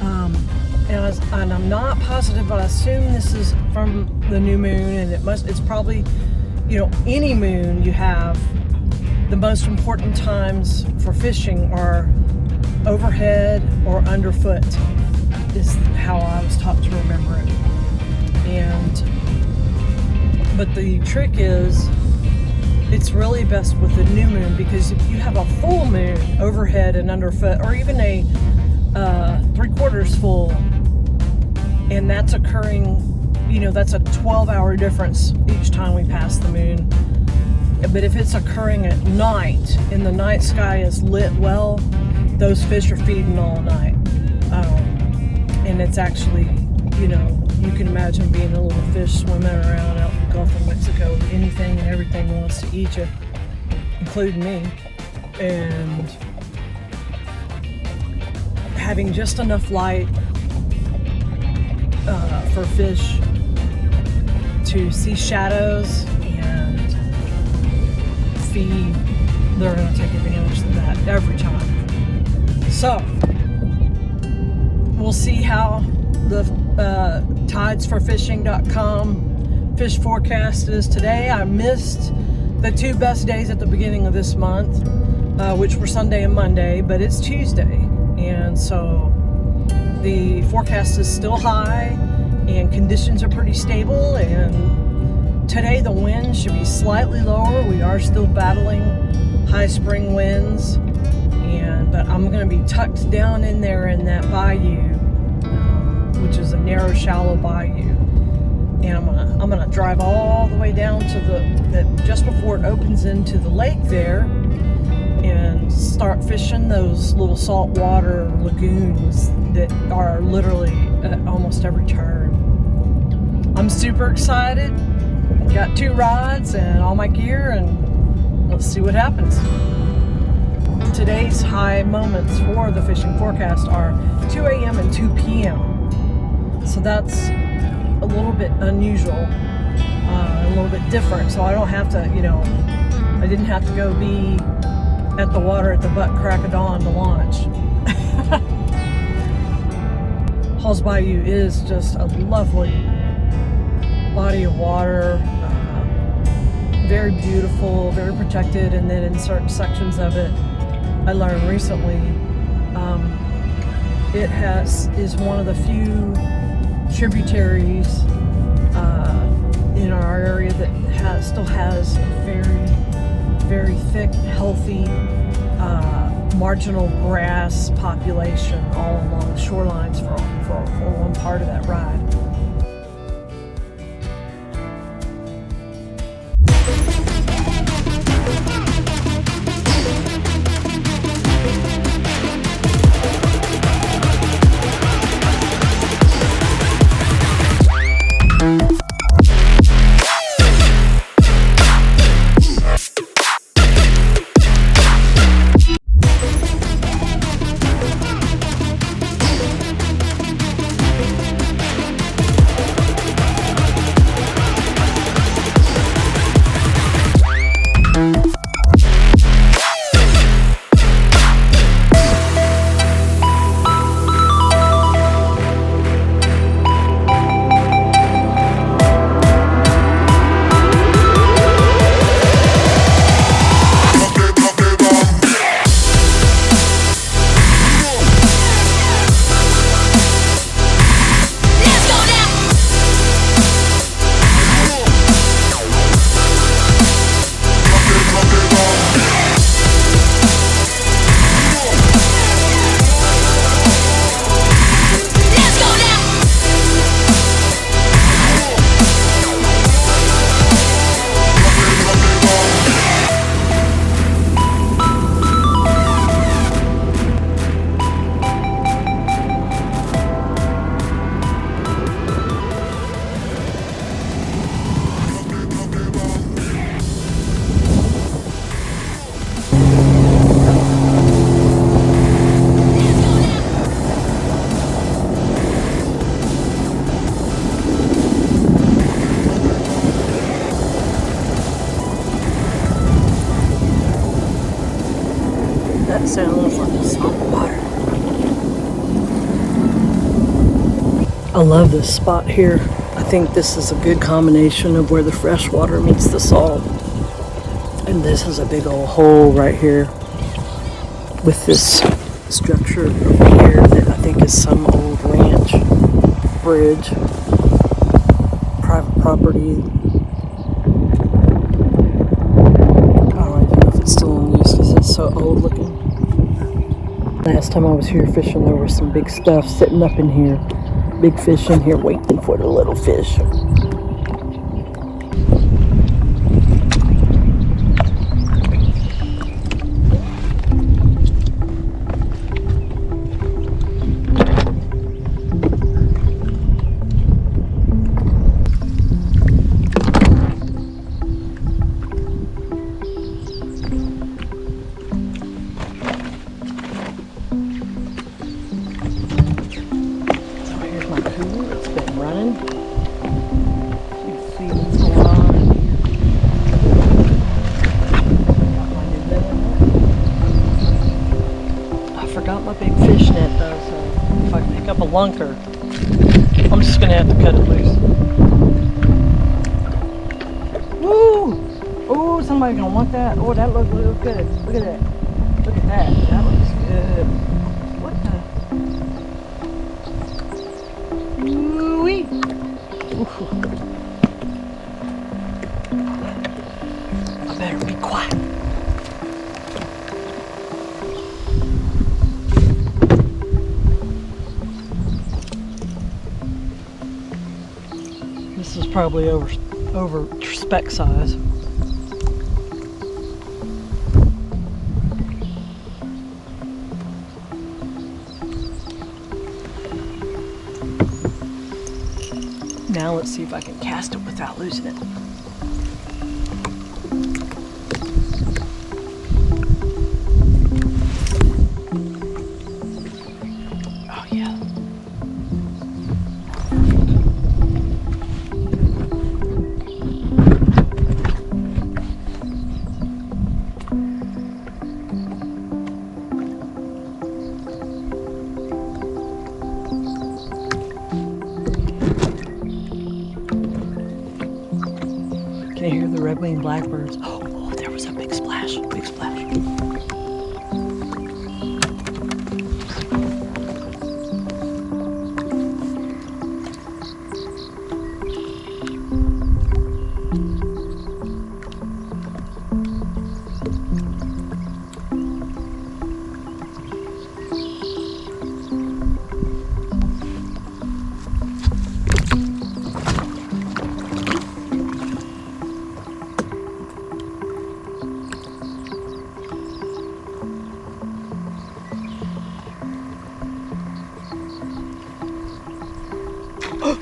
and I'm not positive, but I assume this is from the new moon, and it's probably, any moon you have, the most important times for fishing are overhead or underfoot, is how I was taught to remember it. But the trick is, it's really best with the new moon, because if you have a full moon overhead and underfoot, or even a 3/4 full, and that's occurring, that's a 12-hour difference each time we pass the moon. But if it's occurring at night and the night sky is lit well, those fish are feeding all night. And it's actually, you can imagine being a little fish swimming around out in the Gulf of Mexico. Anything and everything wants to eat you, including me. And having just enough light for fish to see shadows and feed, they're going to take advantage of that every time. So, we'll see how the tidesforfishing.com fish forecast is today. I missed the two best days at the beginning of this month, which were Sunday and Monday, but it's Tuesday, and so the forecast is still high and conditions are pretty stable, and today the wind should be slightly lower. We are still battling high spring winds, but I'm going to be tucked down in there in that bayou, which is a narrow, shallow bayou, and I'm gonna drive all the way down to just before it opens into the lake there, and start fishing those little saltwater lagoons that are literally at almost every turn. I'm super excited. Got 2 rods and all my gear, and let's see what happens. Today's high moments for the fishing forecast are 2 a.m. and 2 p.m. So that's a little bit unusual, a little bit different. So I don't have to, I didn't have to go be at the water at the butt crack of dawn to launch. Halls Bayou is just a lovely body of water, very beautiful, very protected, and then in certain sections of it, I learned recently, it is one of the few tributaries in our area that still has a very, very thick, healthy marginal grass population all along the shorelines for one part of that ride. I love this spot here. I think this is a good combination of where the fresh water meets the salt. And this is a big old hole right here with this structure over here that I think is some old ranch bridge, private property. I don't even know if it's still in use because it's so old looking. Last time I was here fishing, there was some big stuff sitting up in here. Big fish in here waiting for the little fish. Lunker. I'm just gonna have to cut it loose. Woo! Oh, somebody's gonna want that. Oh, that looks real good. Look at that. Look at that. That looks good. What the? Ooh-wee. I better be quiet. This is probably over spec size. Now let's see if I can cast it without losing it. Oh yeah. Can you hear the red-winged blackbirds? Oh, there was a big splash, big splash.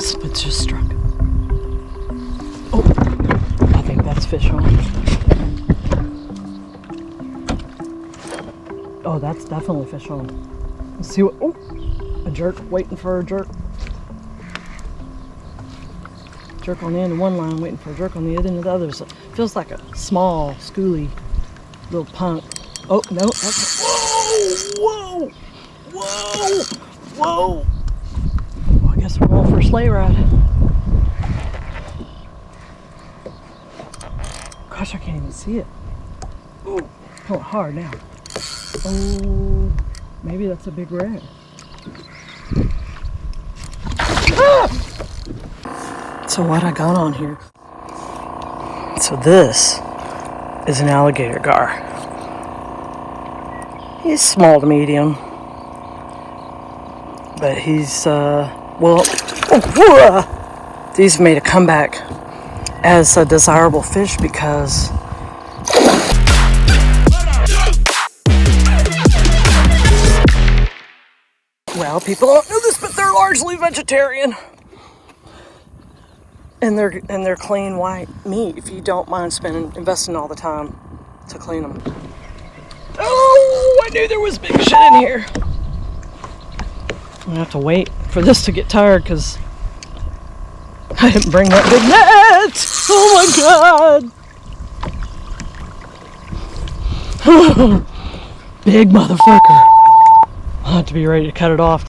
Split just struck. Oh, I think that's fish on. Oh, that's definitely fish on. Let's see what. Oh, a jerk waiting for a jerk. Jerk on the end of one line, waiting for a jerk on the other end of the other. So it feels like a small, schooly little punk. Oh no! That's, whoa! Whoa! Whoa! Whoa! I guess we're going for a sleigh ride. Gosh, I can't even see it. Ooh, oh, hard now. Oh, maybe that's a big red. Ah! So what I got on here? So this is an alligator gar. He's small to medium, but he's these made a comeback as a desirable fish because well, people don't know this, but they're largely vegetarian. And they're clean white meat if you don't mind investing all the time to clean them. Oh, I knew there was big shit in here. I'm gonna have to wait for this to get tired because I didn't bring that big net. Oh my god. Big motherfucker. I'll have to be ready to cut it off.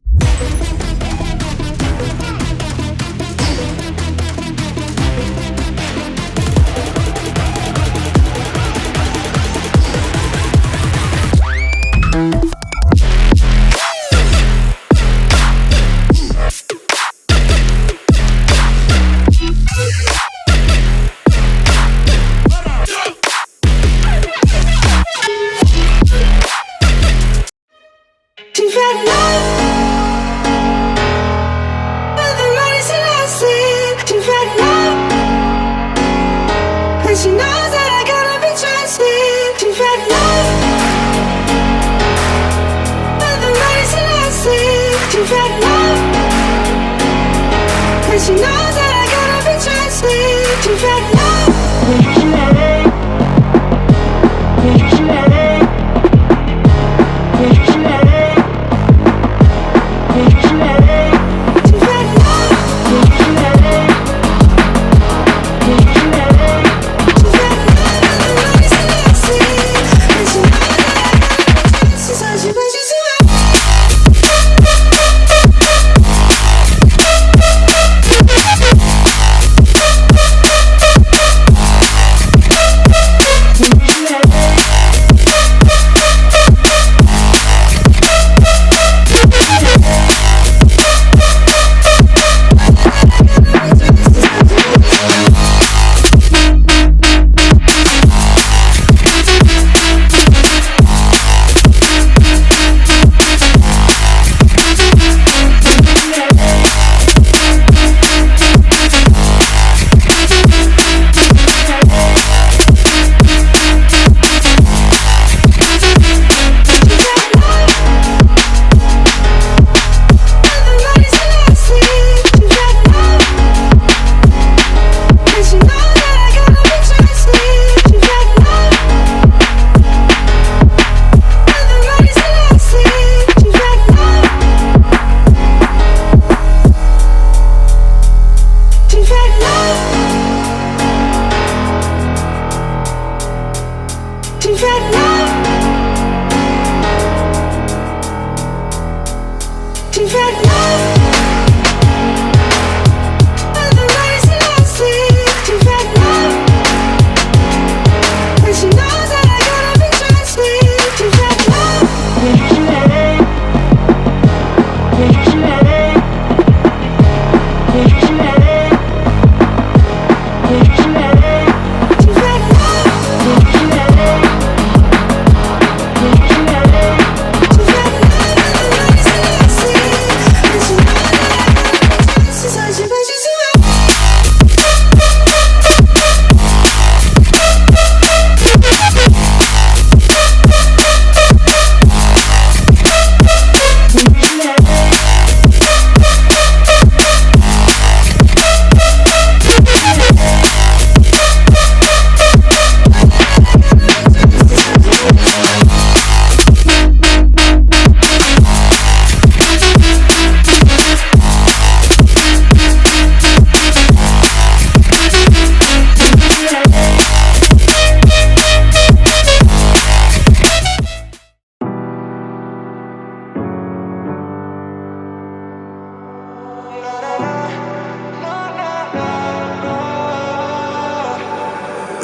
And she knows that I gotta be trusted. She fell in love with the money she lost it. She fell in love. And she knows that I gotta be trusted. She fell in love.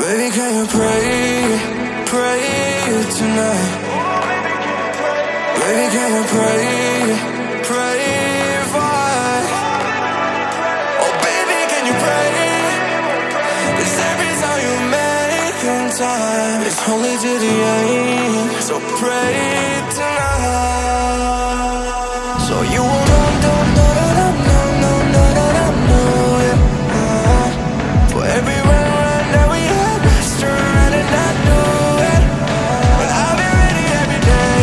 Baby, can you pray tonight? Baby, can you pray for? Oh, baby, can you pray? 'Cause every time you make in time, it's only to the end. So pray tonight. So you won't for every run that we had, turn and not do it. But I'll be ready every day.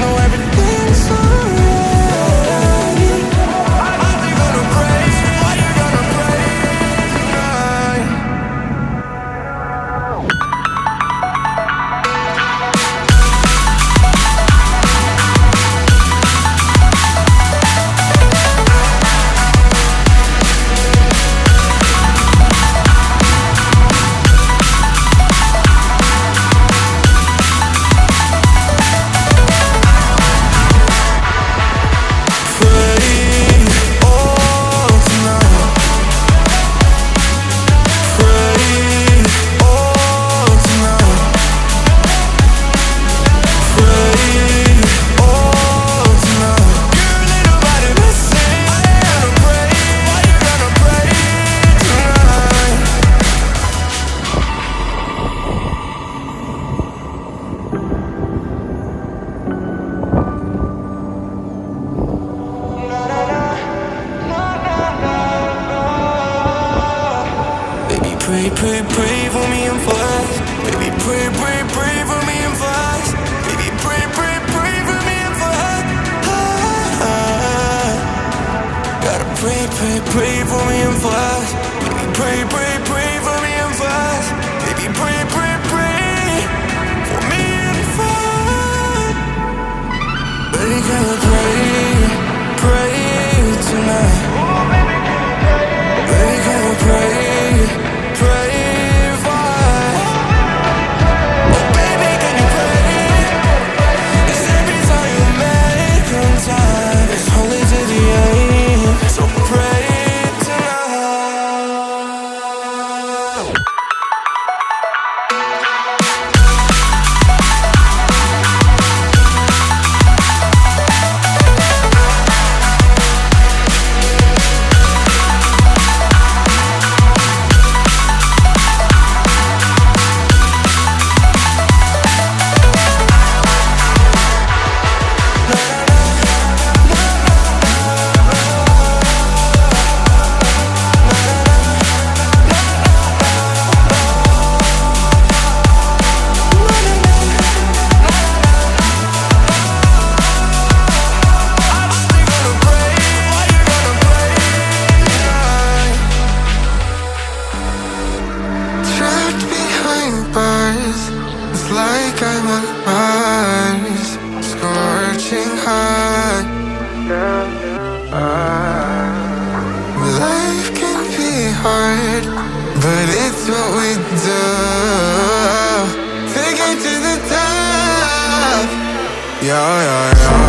Know everything's alright. Are you gonna pray? Are you gonna pray tonight? Pray for me and for pray, pray, pray for me and flies. Baby, pray, pray, pray for me and flies. Gotta pray, pray, pray for me and flies. Baby, pray, pray, pray for me and flies. Baby, pray, pray, pray for me and flies. Baby, can you pray tonight? Baby, can you pray for us? Oh, baby, can you pray? 'Cause every time you make on time, it's only to the end. So pray tonight. Trapped behind bars, it's like I'm on Mars, scorching hot. Life can be hard, but it's what we do to get to the top. Yeah, yeah, yeah.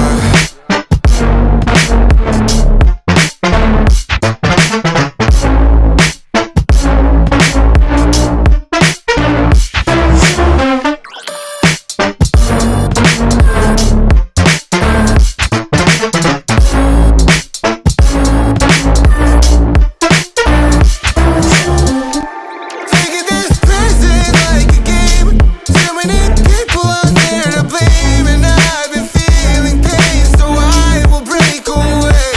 Taking this present like a game. Too many people out there to blame, and I've been feeling pain, so I will break away.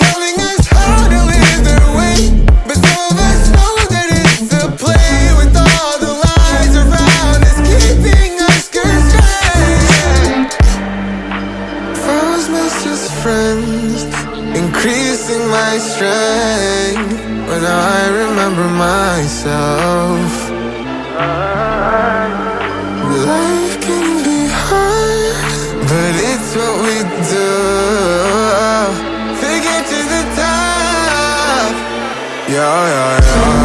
Telling us how to live their way, but some of us know that it's a play with all the lies around us, keeping us constrained. Foes must just friends, increasing my strength when I remember myself. Life can be hard, but it's what we do to get to the top. Yeah, yeah, yeah.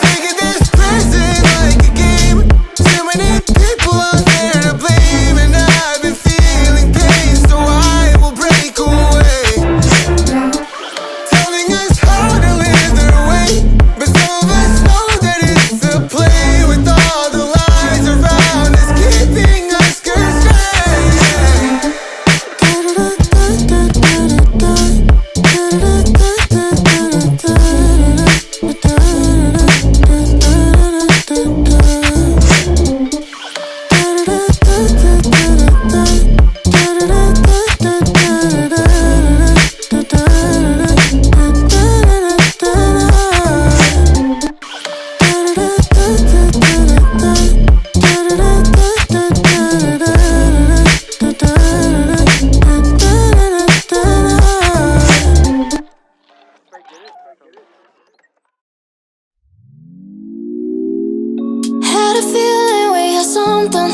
Taking this present like a game. Too many people out there to blame, and I've been feeling pain, so I will break away. Telling us how to live their way, but some of us know that it's a play with all the lies around us, keeping us constrained. Had a feeling we had something.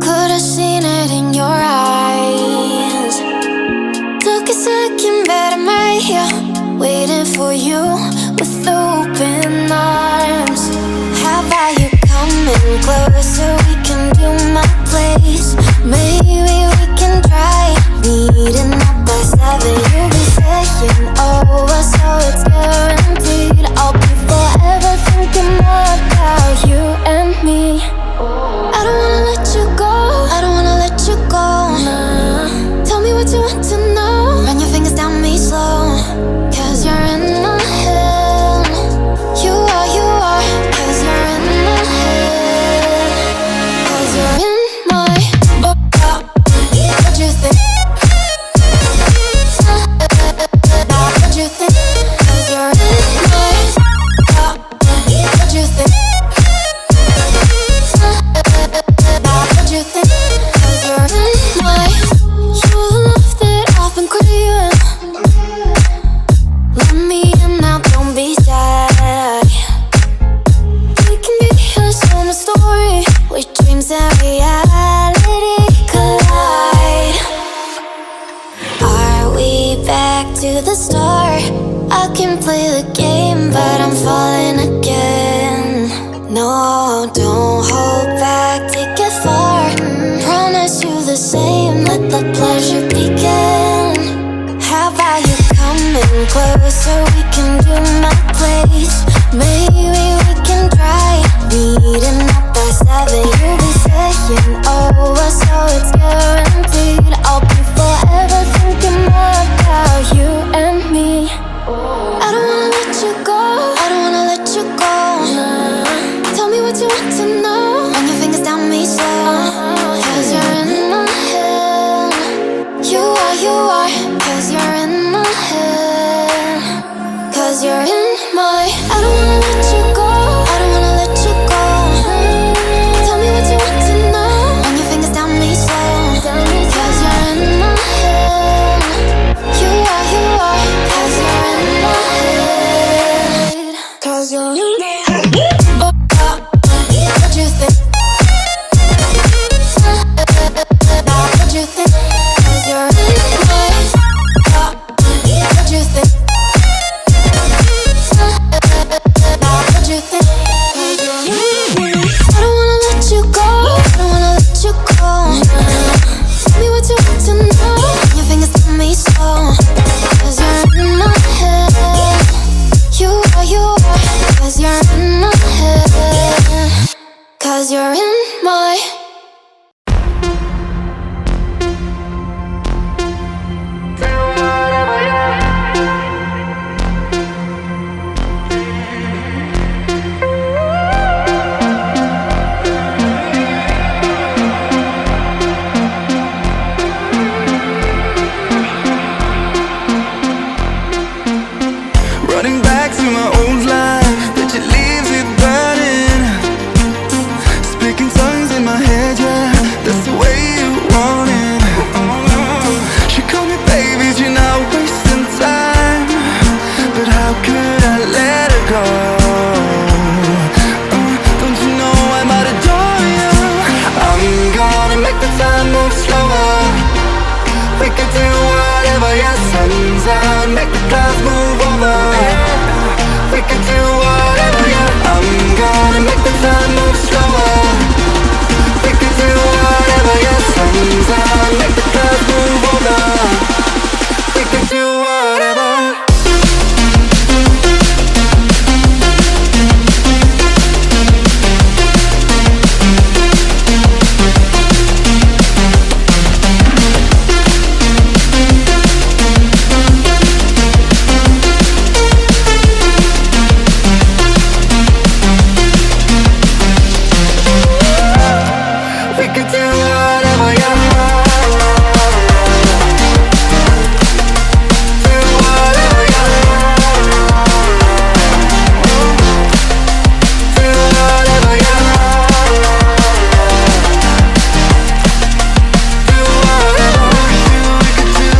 Could have seen it in your eyes. Took a second, but I'm right here, waiting for you with open arms. How about you coming closer? We can do my place. Maybe we can try meeting up by 7. You'll be saying over, so it's guaranteed. I'll be forever thinking more about you and me. I don't wanna let you go. I don't wanna let you go. Nah. Tell me what you want tonight. the start. I can play the game, but I'm falling again. No, don't hold back, take it far. Promise you the same, let the pleasure begin. How about you coming closer, we can do my place. Maybe we can try meeting up by 7. You'll be saying over, so it's guaranteed. I'll be forever thinking more about you and me. I don't wanna let you go, I don't wanna let you go. Tell me what you want to know. Run your fingers down me slow, cause you're in my head. You are, cause you're in my head. Cause you're in my, I don't wanna let you go, I don't wanna let you go. Tell me what you want to know. Run your fingers down me slow, cause you're in my head. You are, cause you're in my head. Cause you're in my head. What you think? What you think? Cause you're in my head. What you think? What you think? I don't wanna let you go, I don't wanna let you go. Tell me what you want to know. Your fingers tell me so, cause you're in my head. You are, cause you're in my head. Cause you're in my head. Running back to my old life, but it leaves it burning. Speaking tongues in my head, yeah, that's the way you want it. She called me baby, you're not wasting time. But how could I let her go? Don't you know I might adore you? I'm gonna make the time move slower. We could do whatever, yeah, sun's out, make the clouds move over. We could do whatever, yeah. I'm gonna make the time move slower. We could do whatever, yeah, sun's out, make the clouds move over. We could do whatever. We could do whatever, yeah. Do whatever, yeah. Do whatever, yeah. Do whatever we could do,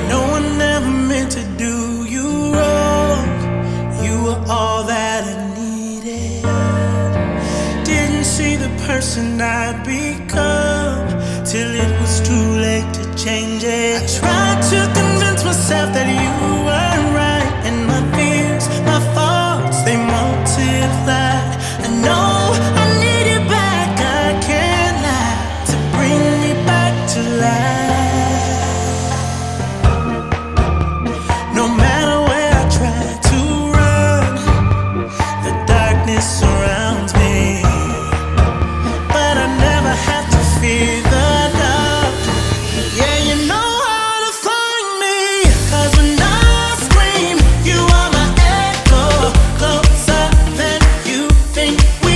No one ever meant to do you wrong. You were all that I needed. Didn't see the person I'd become till it was too late to change it. I tried to convince myself that you weren't right, and my fears, my faults, they multiplied. I know I need you back, I can't lie, to bring me back to life. No matter where I try to run, the darkness surrounds me. But I never have to fear the dark. Yeah, you know how to find me. 'Cause when I scream, you are my echo. Closer than you think we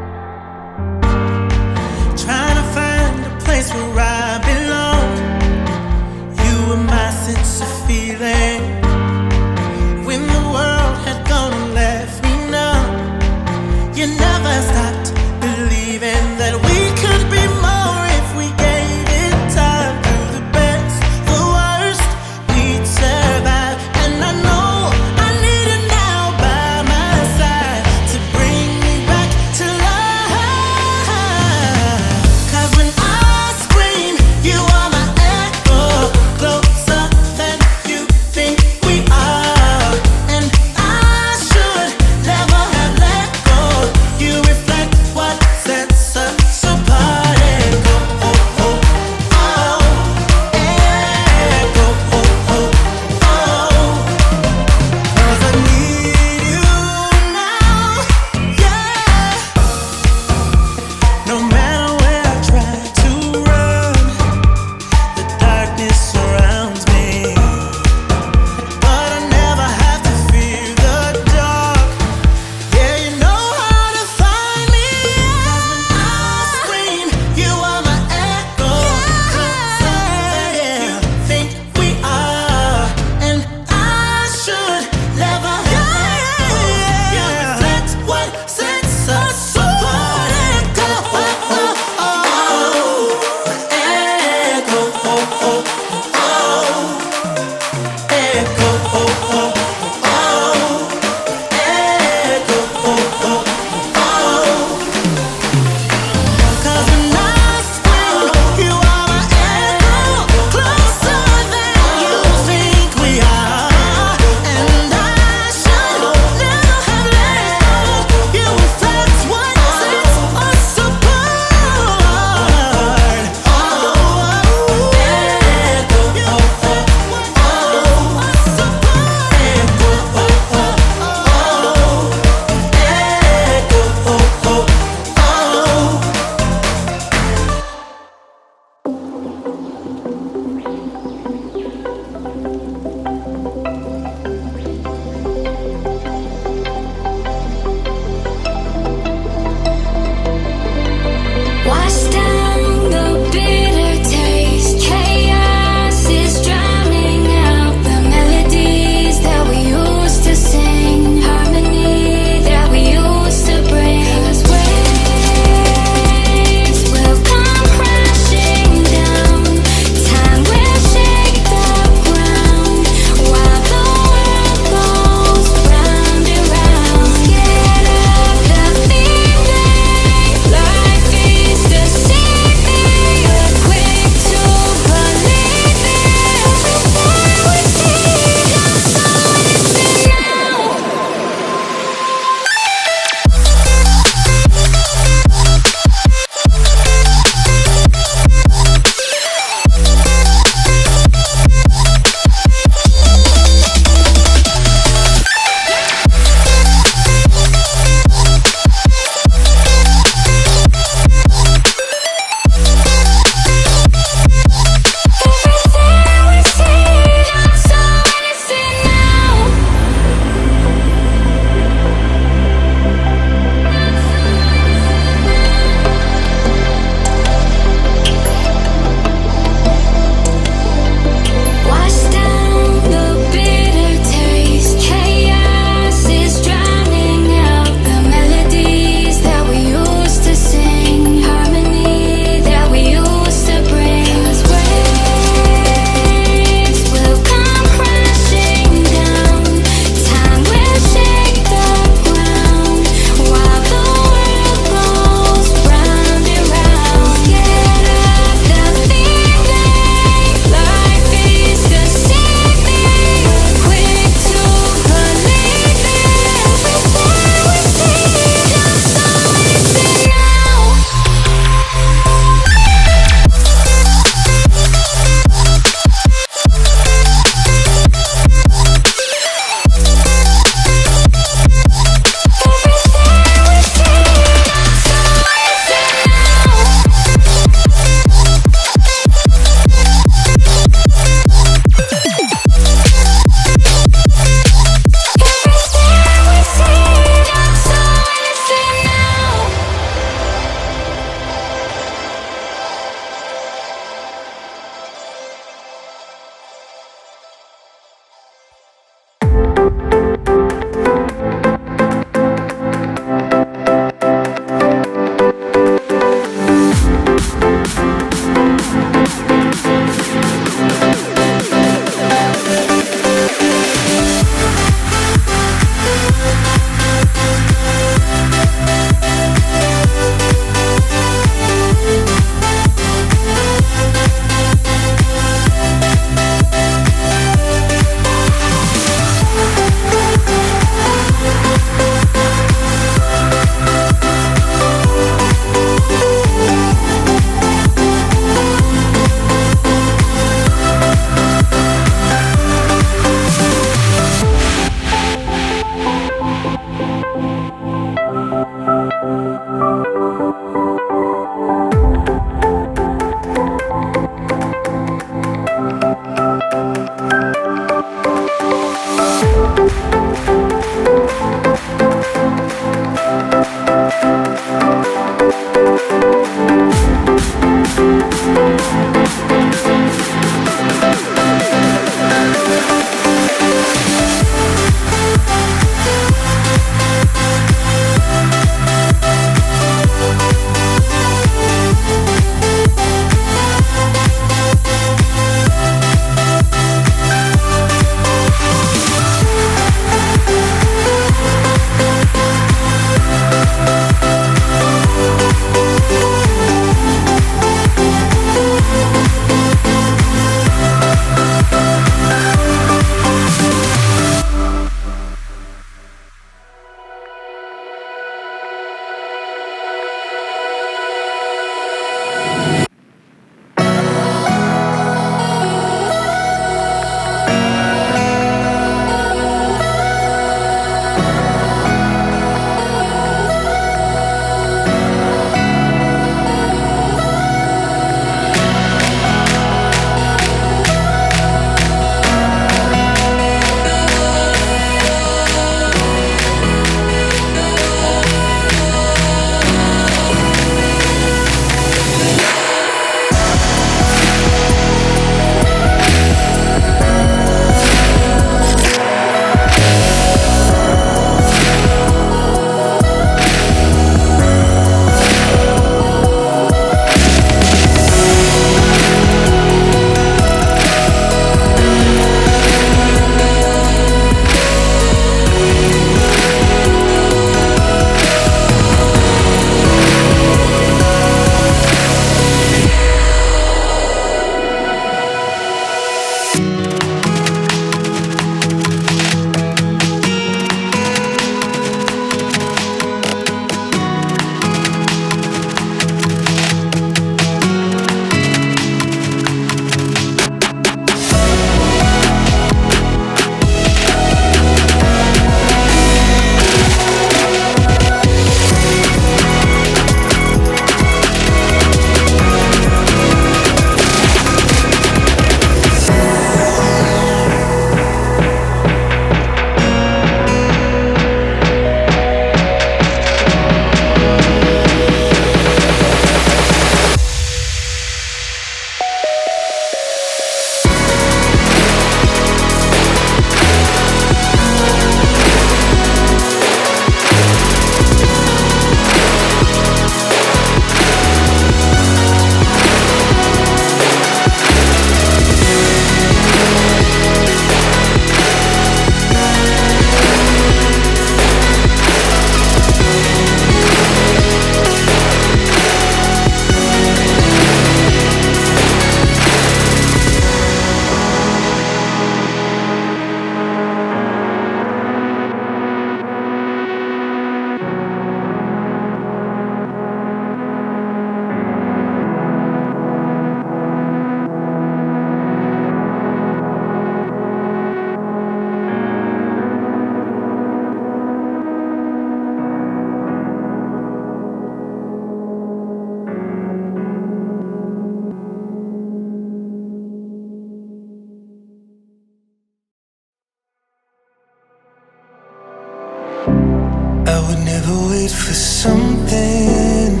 wait for something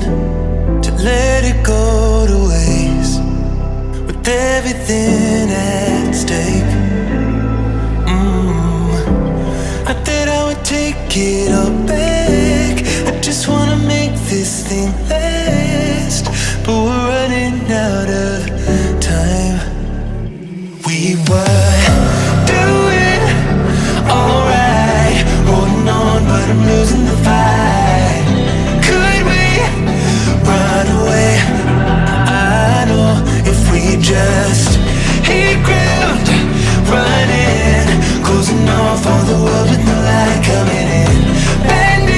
to let it go to waste, with everything at stake. I thought I would take it all back. I just wanna make this thing last, but we're running out of time. We were doing alright, holding on, but I'm losing the fight. Could we run away? I know if we just hit ground, running, closing off all the world with no light coming in. Bend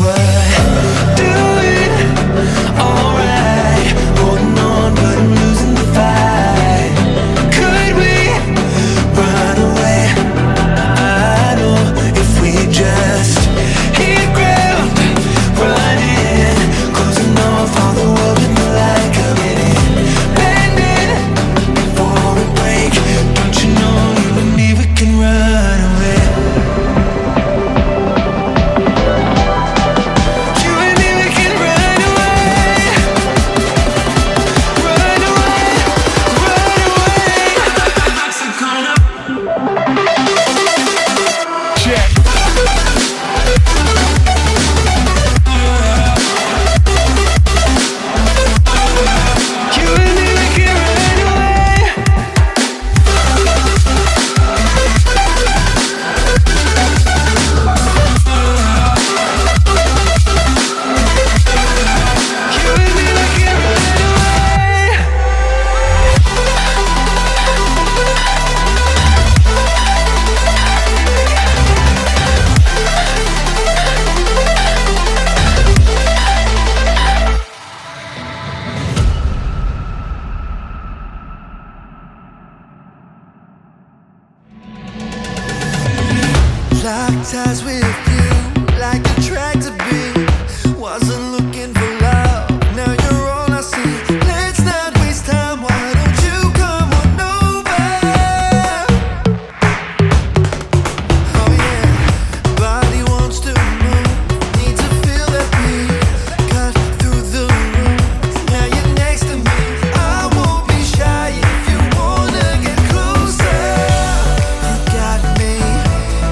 we're doing alright. Holding on, but I'm losing the fight. Could we run away? I know if we just hit ground, running, closing off all the world with the light coming in, bending for a break. Don't you know you and me, we can run away. You and me, we can run away. Run away, run away. So gonna check. You and me, we can run away. You and me, we can run away. Locked eyes with you, like a track to be. Wasn't looking for love, now you're all I see. Let's not waste time, why don't you come on over? Oh yeah, body wants to move, need to feel that beat. Cut through the roof, now you're next to me. I won't be shy if you wanna get closer. You got me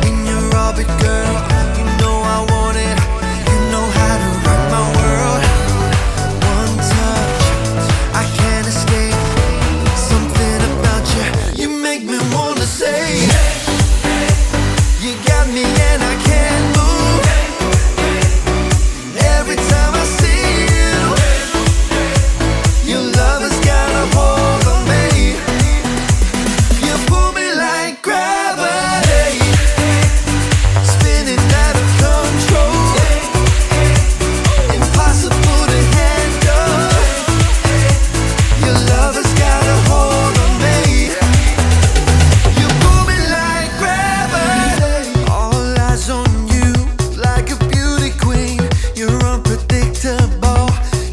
in your orbit, girl. You know I want it. You know how to rock my world. One touch, I can't escape. Something about you, you make me wanna say. You got me and I can't move. Every time I see you, your love has got a hold on me. You pull me like gravity, spinning out of control, impossible to handle. Your love has got a hold on me. You pull me like gravity. All eyes on you, like a beauty queen. You're unpredictable,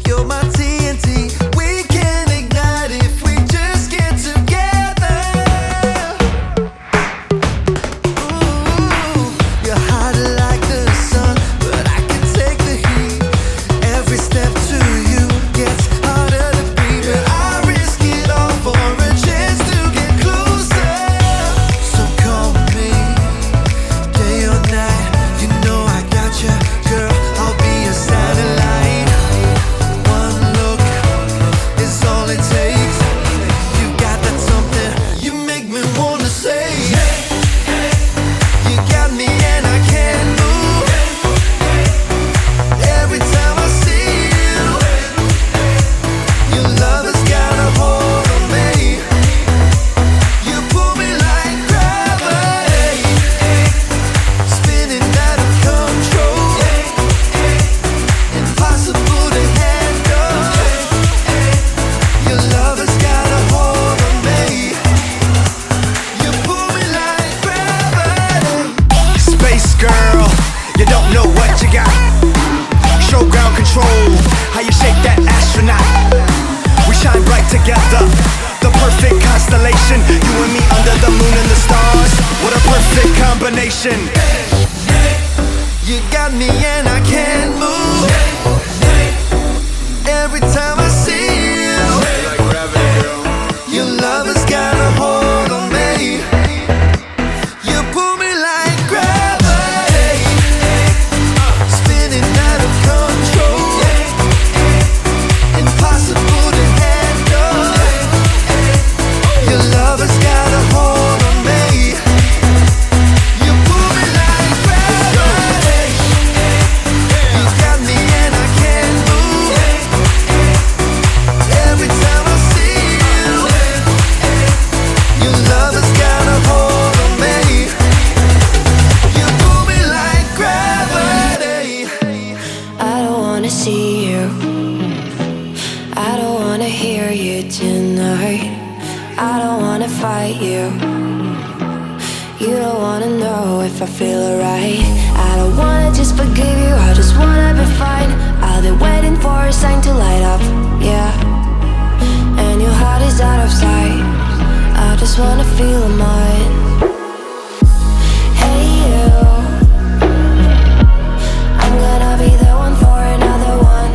you're my TNT. We can ignite if we just get together. Ooh, you're hotter like the sun, but I can take the heat. Every step to you gets harder to beat, but I risk it all for a chance to get closer. So call me day or night, you know I got you, girl. I'll be your satellite. One look is all it takes. You got that something, you make me wanna say. You got me and I can't move. Every time I see you, your love has got a hold on me. You pull me like gravity, spinning out of control, impossible to handle. Your love has got a hold on me. You pull me like gravity. Space girl, you don't know what you got. Show ground control, how you shake that astronaut. We shine bright together, the perfect constellation. You and me under the moon and the stars, what a perfect combination. You got me and I can't move. Every time I see you, your love has got a hold on me. You pull me like gravity, spinning out of control, impossible to handle. Your love has got a hold on me. You pull me like gravity. wanna see you. I don't wanna hear you tonight. I don't wanna fight you. You don't wanna know if I feel alright. I don't wanna just forgive you, I just wanna be fine. I'll be waiting for a sign to light up, yeah. And your heart is out of sight. I just wanna feel mine. Hey you, I'm gonna be the one for another one.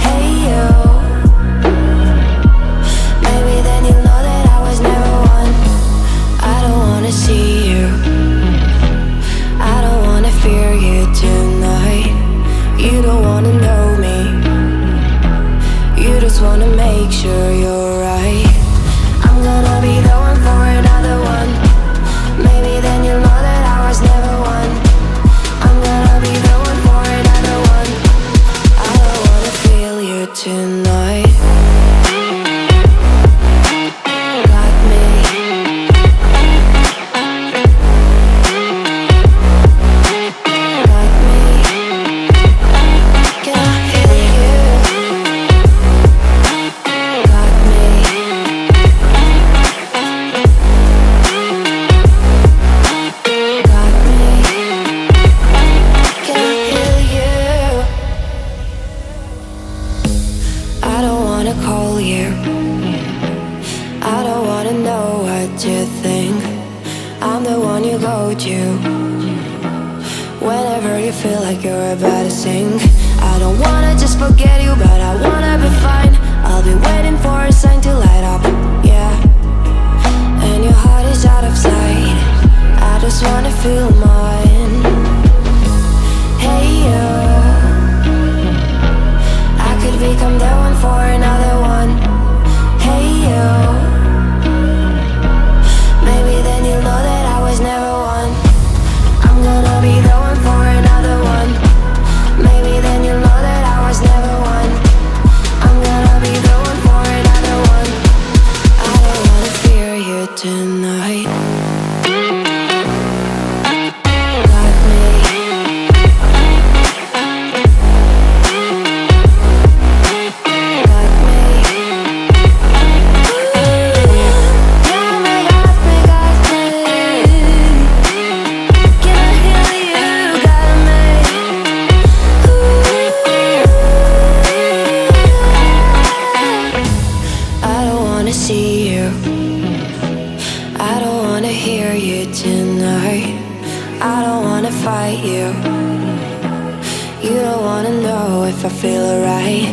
Hey you, maybe then you'll know that I was never one. I don't wanna see you, I don't wanna fear you tonight. You don't wanna know me, you just wanna make sure you're right. I'm gonna be the one for another one. Maybe then you'll know that I was never one. I'm gonna be the one for another one. I don't wanna feel you tonight. Got me. Got me. Can I hear you? Got me. Got me. Can I hear you? I don't wanna call you. I don't wanna know what you think. I'm the one you go to whenever you feel like you're about to sink. I don't wanna just forget you, but I wanna be fine. I'll be waiting for a sign to light up, yeah. And your heart is out of sight. I just wanna feel mine. Hey you, I could become the one for another one. Hey you, maybe then you'll know that I was never one. I'm gonna be the one for another one. Maybe then you'll know that I was never one. I'm gonna be the one for another one. I don't wanna fear you tonight. Got me. Got me. Got me, got me, got me. Can I hear you? Got me. I don't wanna see you. I don't wanna hear you tonight. I don't wanna fight you. You don't wanna know if I feel alright.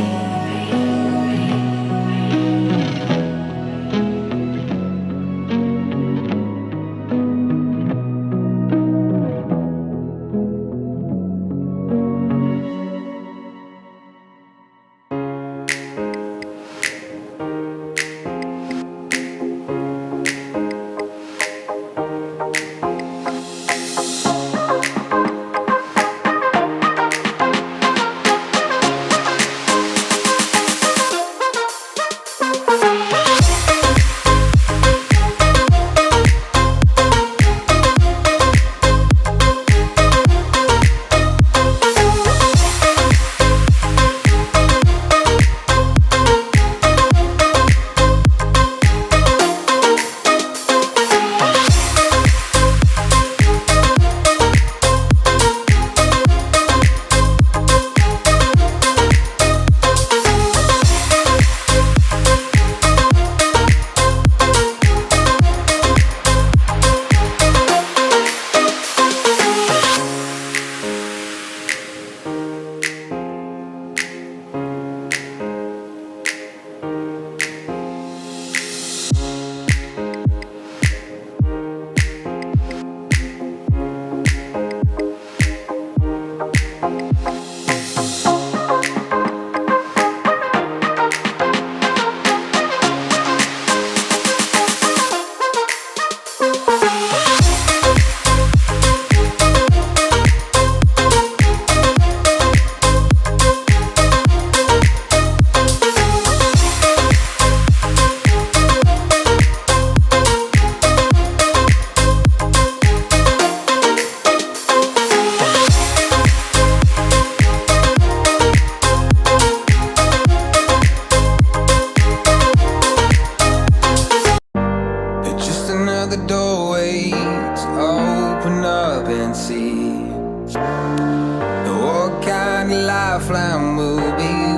flying will be